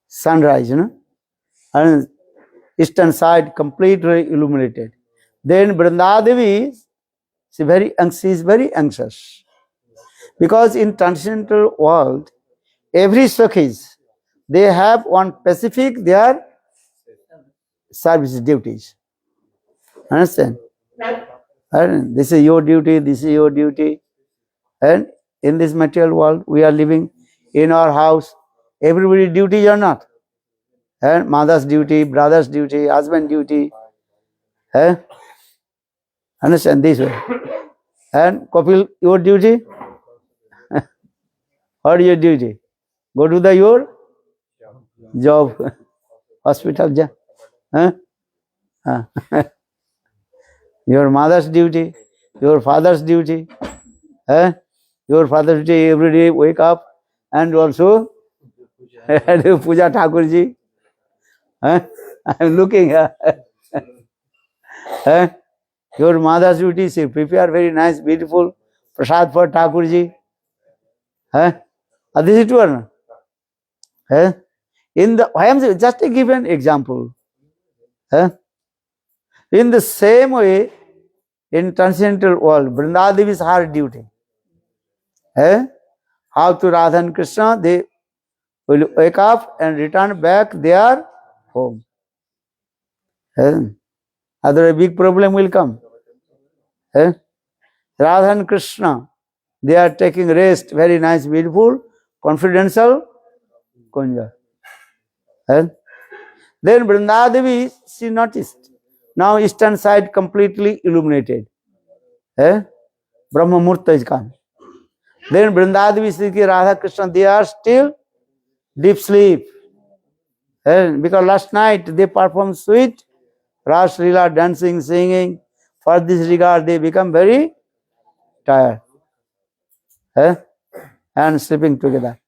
Speaker 2: Sunrise, you know. And eastern side completely illuminated. Then Vrindadevi, she is very anxious. Because in transcendental world, every Sakhis, they have one specific their service duties. Understand? And this is your duty, this is your duty. And in this material world, we are living in our house. Everybody's duties or not. And mother's duty, brother's duty, husband's duty. Understand this way. And Kapil, your duty? What is your duty? Go to your job, hospital. Your mother's duty, your father's duty. Your father's duty every day, wake up and also do Puja Thakurji. I'm looking. Your mother's duty, she prepare very nice, beautiful prasad for Thakurji. This is true or not? I am just to give an example. In the same way, in transcendental world, Vrindadevi is her duty. How to Radha and Krishna, they will wake up and return back their home. Otherwise, a big problem will come. Radha and Krishna, they are taking rest, very nice, beautiful, confidential kunja. Then Vrindadevi, she noticed. Now eastern side completely illuminated. Brahma Murta is come. Then Vrindadevi, Sri Radha Krishna, they are still deep sleep. Because last night they performed sweet Ras Leela, dancing, singing. For this regard, they become very tired. And sleeping together.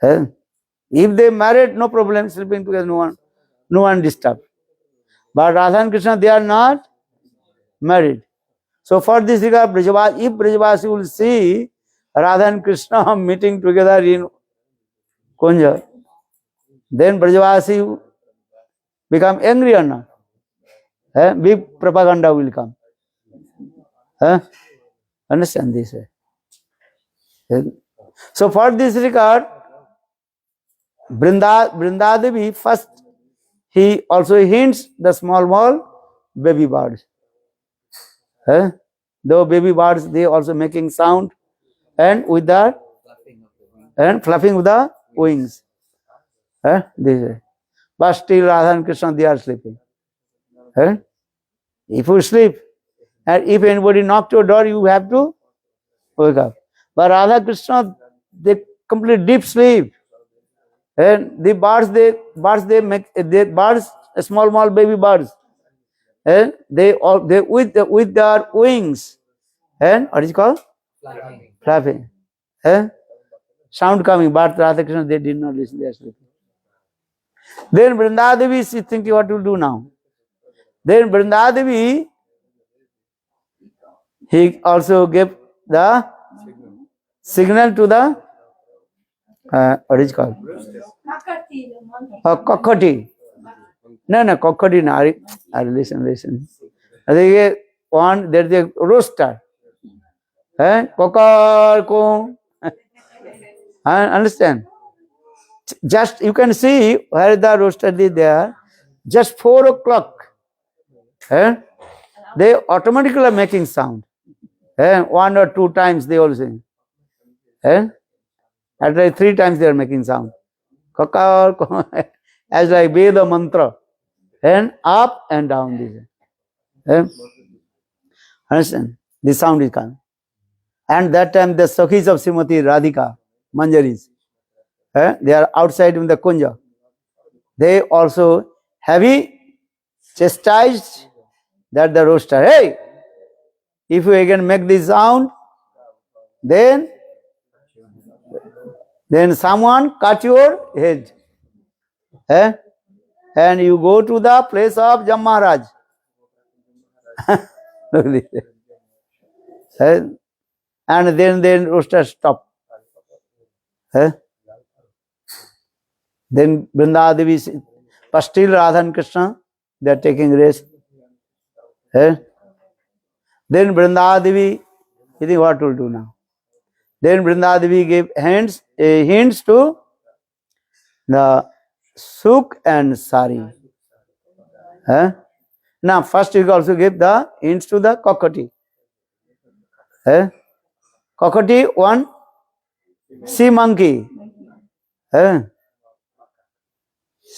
Speaker 2: If they married, no problem, sleeping together, no one disturbed. But Radha and Krishna, they are not married. So for this regard, if Brajavasi will see Radha and Krishna meeting together in Kunja, then Brajavasi become angry or not? Big propaganda will come. Understand this way. So for this regard, Vrindadevi first, he also hints the small baby birds. Though baby birds, they also making sound and with the and fluffing with the wings. This way. But still Radha and Krishna, they are sleeping. If you sleep, and if anybody knock your door, you have to wake up. But Radha Krishna, they complete deep sleep. And the birds, small baby birds, and they with their wings, and what is it called? Flapping. Sound coming, but Radha Krishna, they did not listen, they are sleeping. Then Vrindadevi is thinking what to do now. Then Vrindadevi, he also gave the signal to the what is it called? Kakati. No, Kakati. No, listen. There's a rooster. Kakar. Understand? Just you can see where the rooster is there. Just 4 o'clock. They automatically are making sound. 1 or 2 times they all sing. At least 3 times they are making sound. Kakar, as like Veda mantra. And up and down this. Understand? The sound is coming. And that time the Sakhis of Srimati Radhika, Manjaris, they are outside in the Kunja. They also heavy chastised that the rooster. Hey, if you again make this sound, then someone cut your head. and you go to the place of Jam Maharaj. Look at this. And then roaster stop. Then Vrindadevi, but still Radha and Krishna, they are taking rest. Then Vrindadevi, you think what to do now? Then Vrindadevi gave hints to the Suk and Sari. Now first you also give the hints to the Kokoti. Kokoti, one sea monkey.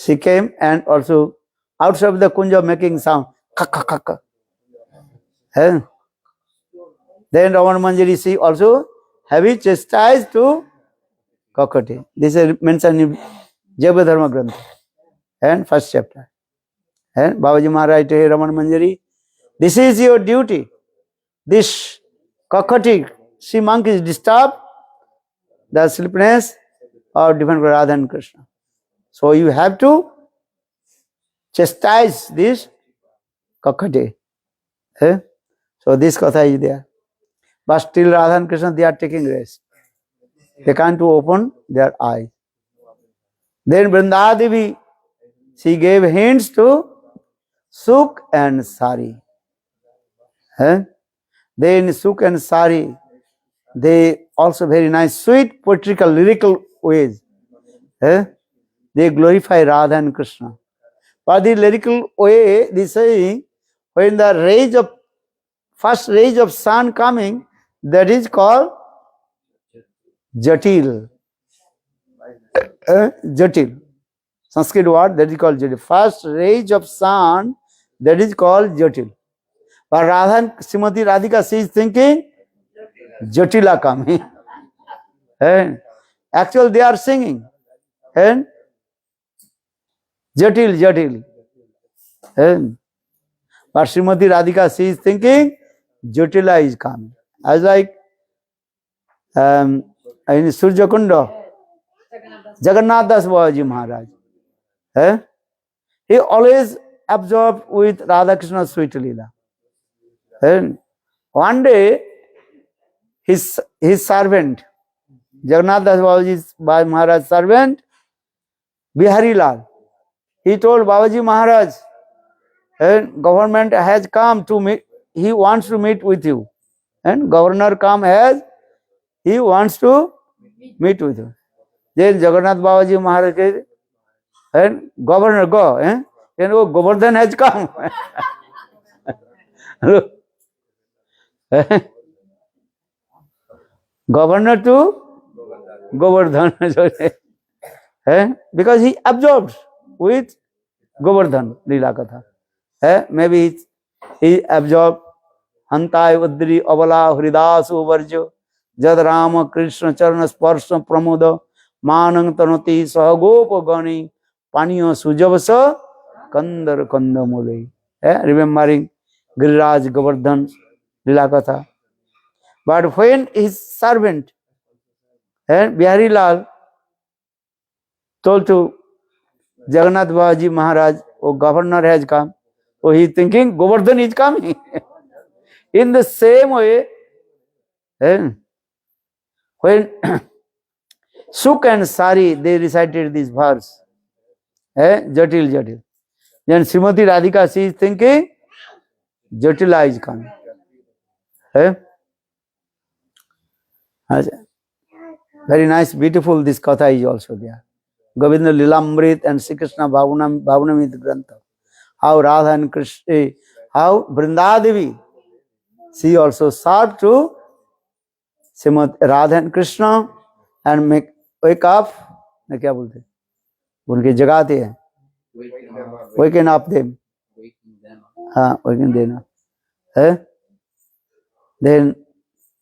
Speaker 2: She came and also outside of the kunja making sound. Kaka. Then Ravan Manjari she also heavy chastised to Kokoti. This is mentioned in Java Dharma Grantha and first chapter. And Babaji Maharaj to Raman Manjari, this is your duty. This Kokoti, she monkeys disturb the sleepiness of different Radha and Krishna. So you have to chastise this Kokoti. So this katha is there. But still Radha and Krishna, they are taking rest. They can't open their eyes. Then Vrindadevi, she gave hints to Suk and Sari. Then Suk and Sari, they also very nice, sweet, poetical, lyrical ways. They glorify Radha and Krishna. But the lyrical way, they say, when the first rays of sun coming, that is called Jatil. Jatil. Sanskrit word, that is called Jatil. First rays of sun, that is called Jatil. But Radha and Srimati Radhika, she is thinking Jatila coming. Actually, they are singing. And Jatil. But Srimati Radhika, she is thinking Jatila is coming. As like in Surya Kunda, Jagannath Das Babaji Maharaj. He always absorbed with Radha Krishna sweet Leela. And one day, his servant, Jagannath Das Babaji Maharaj's servant, Bihari Lal, he told Babaji Maharaj, and government has come to meet, he wants to meet with you. And governor come as, he wants to meet with you. Then Jagannath Babaji Maharaj said, and governor go, and Govardhan has come. Governor to Govardhan. Because he absorbed with Govardhan, Leela Katha. Maybe he absorbed Hantai Udri Avala Hridasu Varjo Jad Rama Krishna Charana Sparsha Pramoda Manang Tanoti Sahagopa Gani Paniya Sujavasa Kandar Kandamule. Remembering Giriraj Govardhan Leela Katha. But when his servant Bihari Lal told to Jagannath Babaji Maharaj, oh, governor has come, so he is thinking Govardhan is coming. In the same way, when Suk and Sari, they recited this verse, Jatil. Then Srimati Radhika, she is thinking Jatila is coming. Very nice, beautiful, this katha is also there. Govinda Lilamrit and Sri Krishna Bhavanamit Grantha. How Radha and Krishna, how Vrindadevi, she also served to Radha and Krishna and make wake up, क्या बोलते उनके जगाते हैं, waken up them, waken them up. Then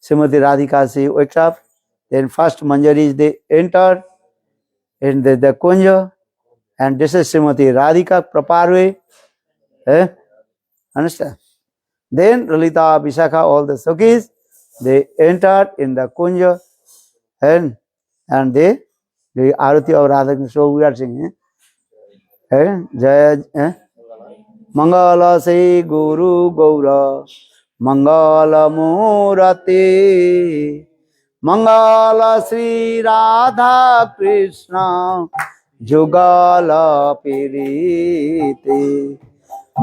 Speaker 2: Srimati Radhika, she wakes up. Then first Manjaris, they enter in the Kunja, and this is Srimati Radhika, proper way. Understand? Then Lalita, Vishakha, all the Sakis, they entered in the Kunja, and they the Arati of Radha. So we are singing. जय मंगल श्री गुरु गौर मंगल मूर्ति मंगल श्री राधा कृष्ण जुगल पीरीति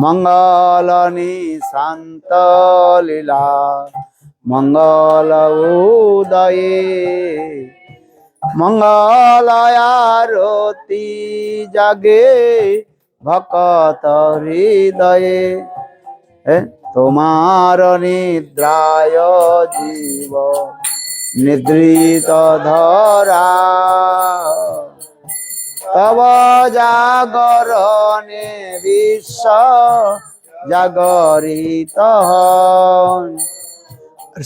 Speaker 2: मंगल निशांत लीला मंगल उदये मंगल आरती जागे भक्त हृदये तुम्हार निद्राय जीव निद्रित धरा तब जागरणे विश्व जागरित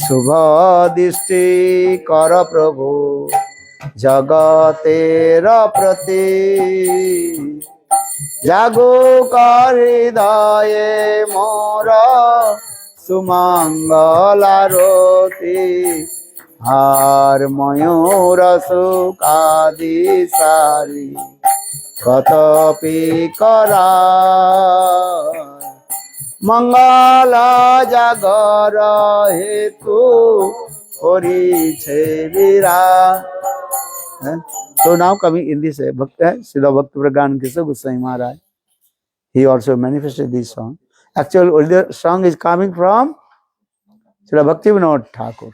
Speaker 2: शुभ दृष्टि कर प्रभु जगतेर प्रति जागो कर हृदय मोर सुमंगल आरती हार मयूर सुखादि सारी कतपि करा मंगल जागर हेतु So now coming in this Srila Bhakti Pragan Kishore Goswami Maharaj, he also manifested this song. Actually, original song is coming from Srila Bhakti Vinod Thakur.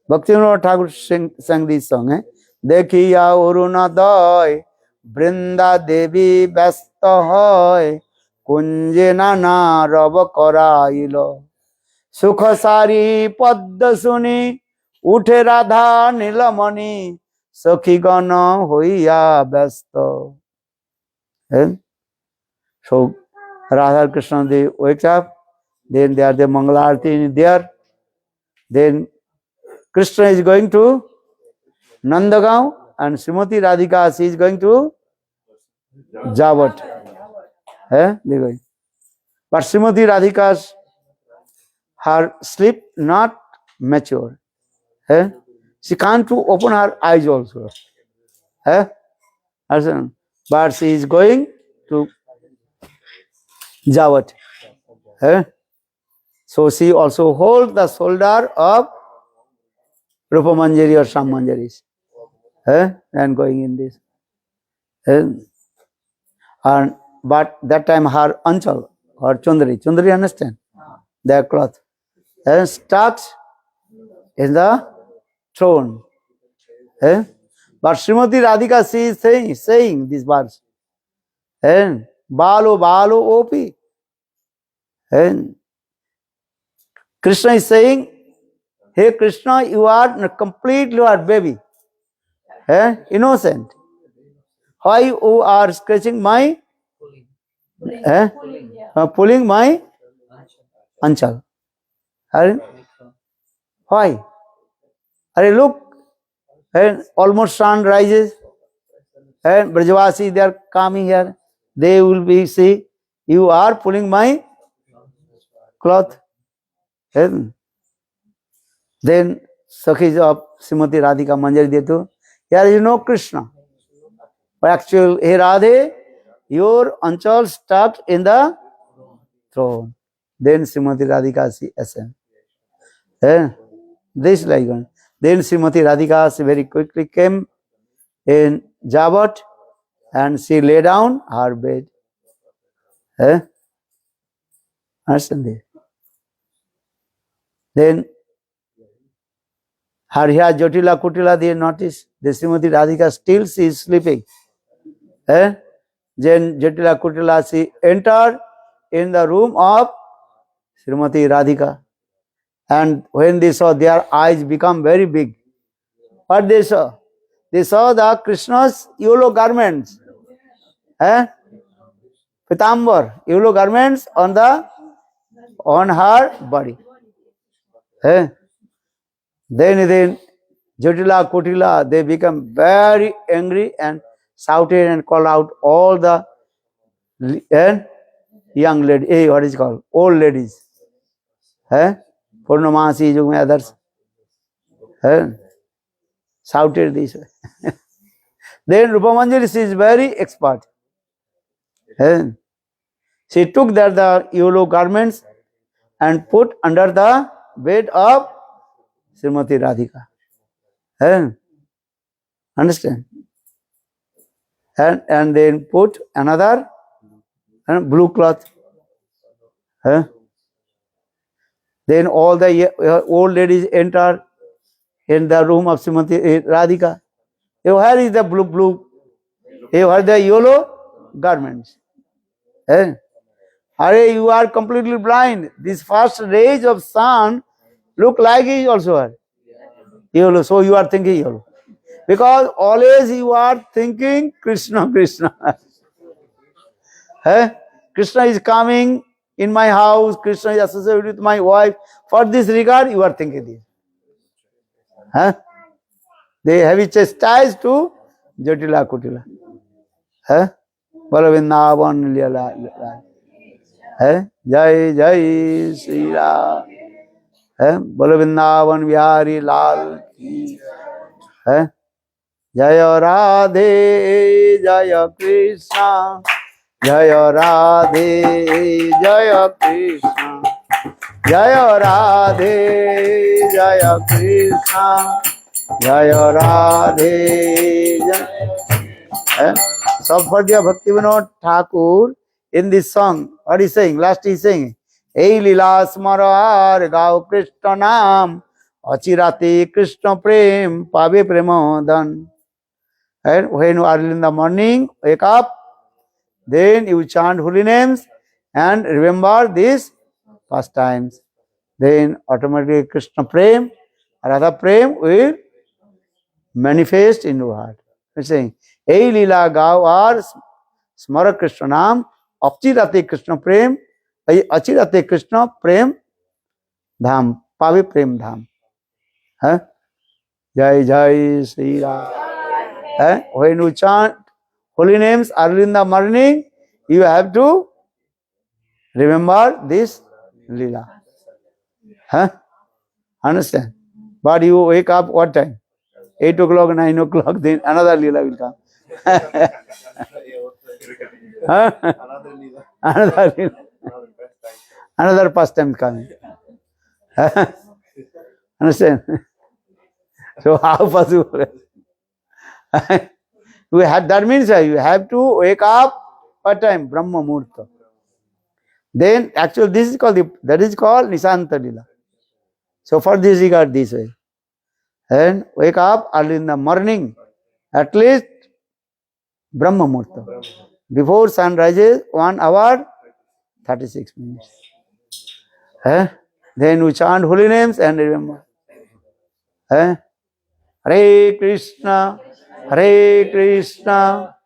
Speaker 2: Bhakti Vinod Thakur sang this song. Dekhiya Urunaday Brinda Devi Vyasta hoy Kunje Nana Rava Karailo Sukha Sari Padda Suni Uthe Radha Nilamani Sakhi Gana Hoya Vyasta. So Radha Krishna they wakes up, then they are the Mangalarti in there, then Krishna is going to Nandagaon and Srimati Radhika she is going to Javat. They're going. But Srimati Radhika's her sleep not mature. She can't to open her eyes also. But she is going to Javat. So she also holds the shoulder of Rupa Manjari or Sham Manjaris. And going in this. And but that time her Anchal or Chundari understand? Their cloth. Stuck in the throne. But Srimati Radhika she is saying these words. Balo Balo Opi. Krishna is saying, hey Krishna, you are completely you are baby. Innocent. Why you are scratching my pulling my Anchal? Why? Look, almost sun rises, and Brajavasi they are coming here. They will be see you are pulling my cloth. Then Sakhis of Srimati Radhika Manjari Detu, here is no Krishna. But actually, hey Radhe, your Anchal stuck in the throne. Then Srimati Radhika she ascend. This like one. Then Srimati Radhika she very quickly came in Javat and she lay down her bed. Understand this? Then her here Jotila Kutila they notice the Srimati Radhika still she is sleeping. Then Jotila Kutila she entered in the room of Srimati Radhika. And when they saw, their eyes become very big. What they saw? They saw the Krishna's yellow garments. Pitambar, yellow garments on her body. Then Jotila Kutila, they become very angry and shouted and called out all the young ladies, what is it called? Old ladies. Purnamasi, Jugme, others. Shouted this way. Then Rupa Manjari, she is very expert. And she took there the yellow garments and put under the bed of Srimati Radhika. And understand? And then put another blue cloth. Then all the old ladies enter in the room of Srimati Radhika. Where is the blue? Where are the yellow garments? Are you are completely blind. This first rays of sun look like is also yellow. So you are thinking yellow. Because always you are thinking Krishna, Krishna. Krishna is coming in my house, Krishna is associated with my wife. For this regard, you are thinking this. They have it chastised to Jatila Kutila. Balavrindavan Lila. Jai Jai Sri Ram. Balavrindavan Vihari Lal ki. Jaya Radhe Jaya Krishna. Jaya Radhe Jaya Krishna. Jaya Radhe Jaya Krishna. Jaya Radhe Jaya. Subhadya Bhaktivinoda Thakur in this song, what is saying? Last he is saying, Ei Lila Smarar Gao Krishna Nam Achirate Krishna Prem Pave Premodan. And when you are in the morning, wake up, then you chant holy names and remember these pastimes. Then automatically Krishna Prem, Radha Prem will manifest in your heart. He is saying, Ei Lila Gao Ar Smara Krishna Nam Achirate Krishna Prem Achirate Krishna Prem Dham Pave Prem Dham. Jai Jai Sri Ram. When you chant holy names early in the morning, you have to remember this Leela. Understand? But you wake up what time? 8 o'clock, 9 o'clock, then another Leela will come. Another Leela. Another pastime coming. Understand? So how possible? That means you have to wake up what time? Brahma Murta. Then actually this is called that is called Nisanta Lila. So for this regard this way. And wake up early in the morning, at least Brahma Murta. Before sun rises, 1 hour, 36 minutes. Then we chant holy names and remember. Hare Krishna, Hare Krishna,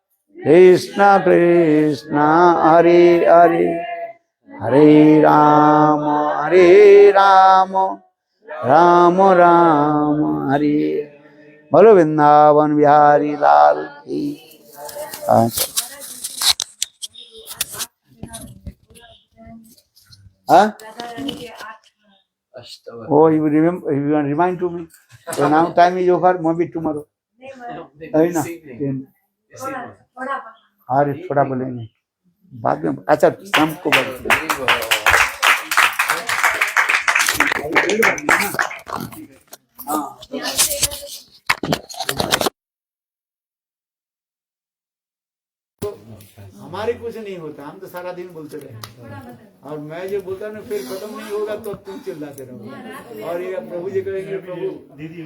Speaker 2: Krishna Krishna, Hare Hare, Hare Rama, Hare Rama, Rama Rama, Hare. Bolo Vrindavan Vihari Lal ki. Oh, you remember? You want to remind to me. So now time is over. Maybe tomorrow.
Speaker 5: This evening.
Speaker 2: अरे थोड़ा बोलेंगे बाद में. अच्छा शाम को बोलेंगे. हमारे कुछ नहीं होता, हम तो सारा दिन बोलते रहे. और मैं जो बोलता ना फिर खत्म नहीं होगा तो तुम चिल्लाते रहोगे. और ये प्रभु जी कहेंगे प्रभु
Speaker 6: दीदी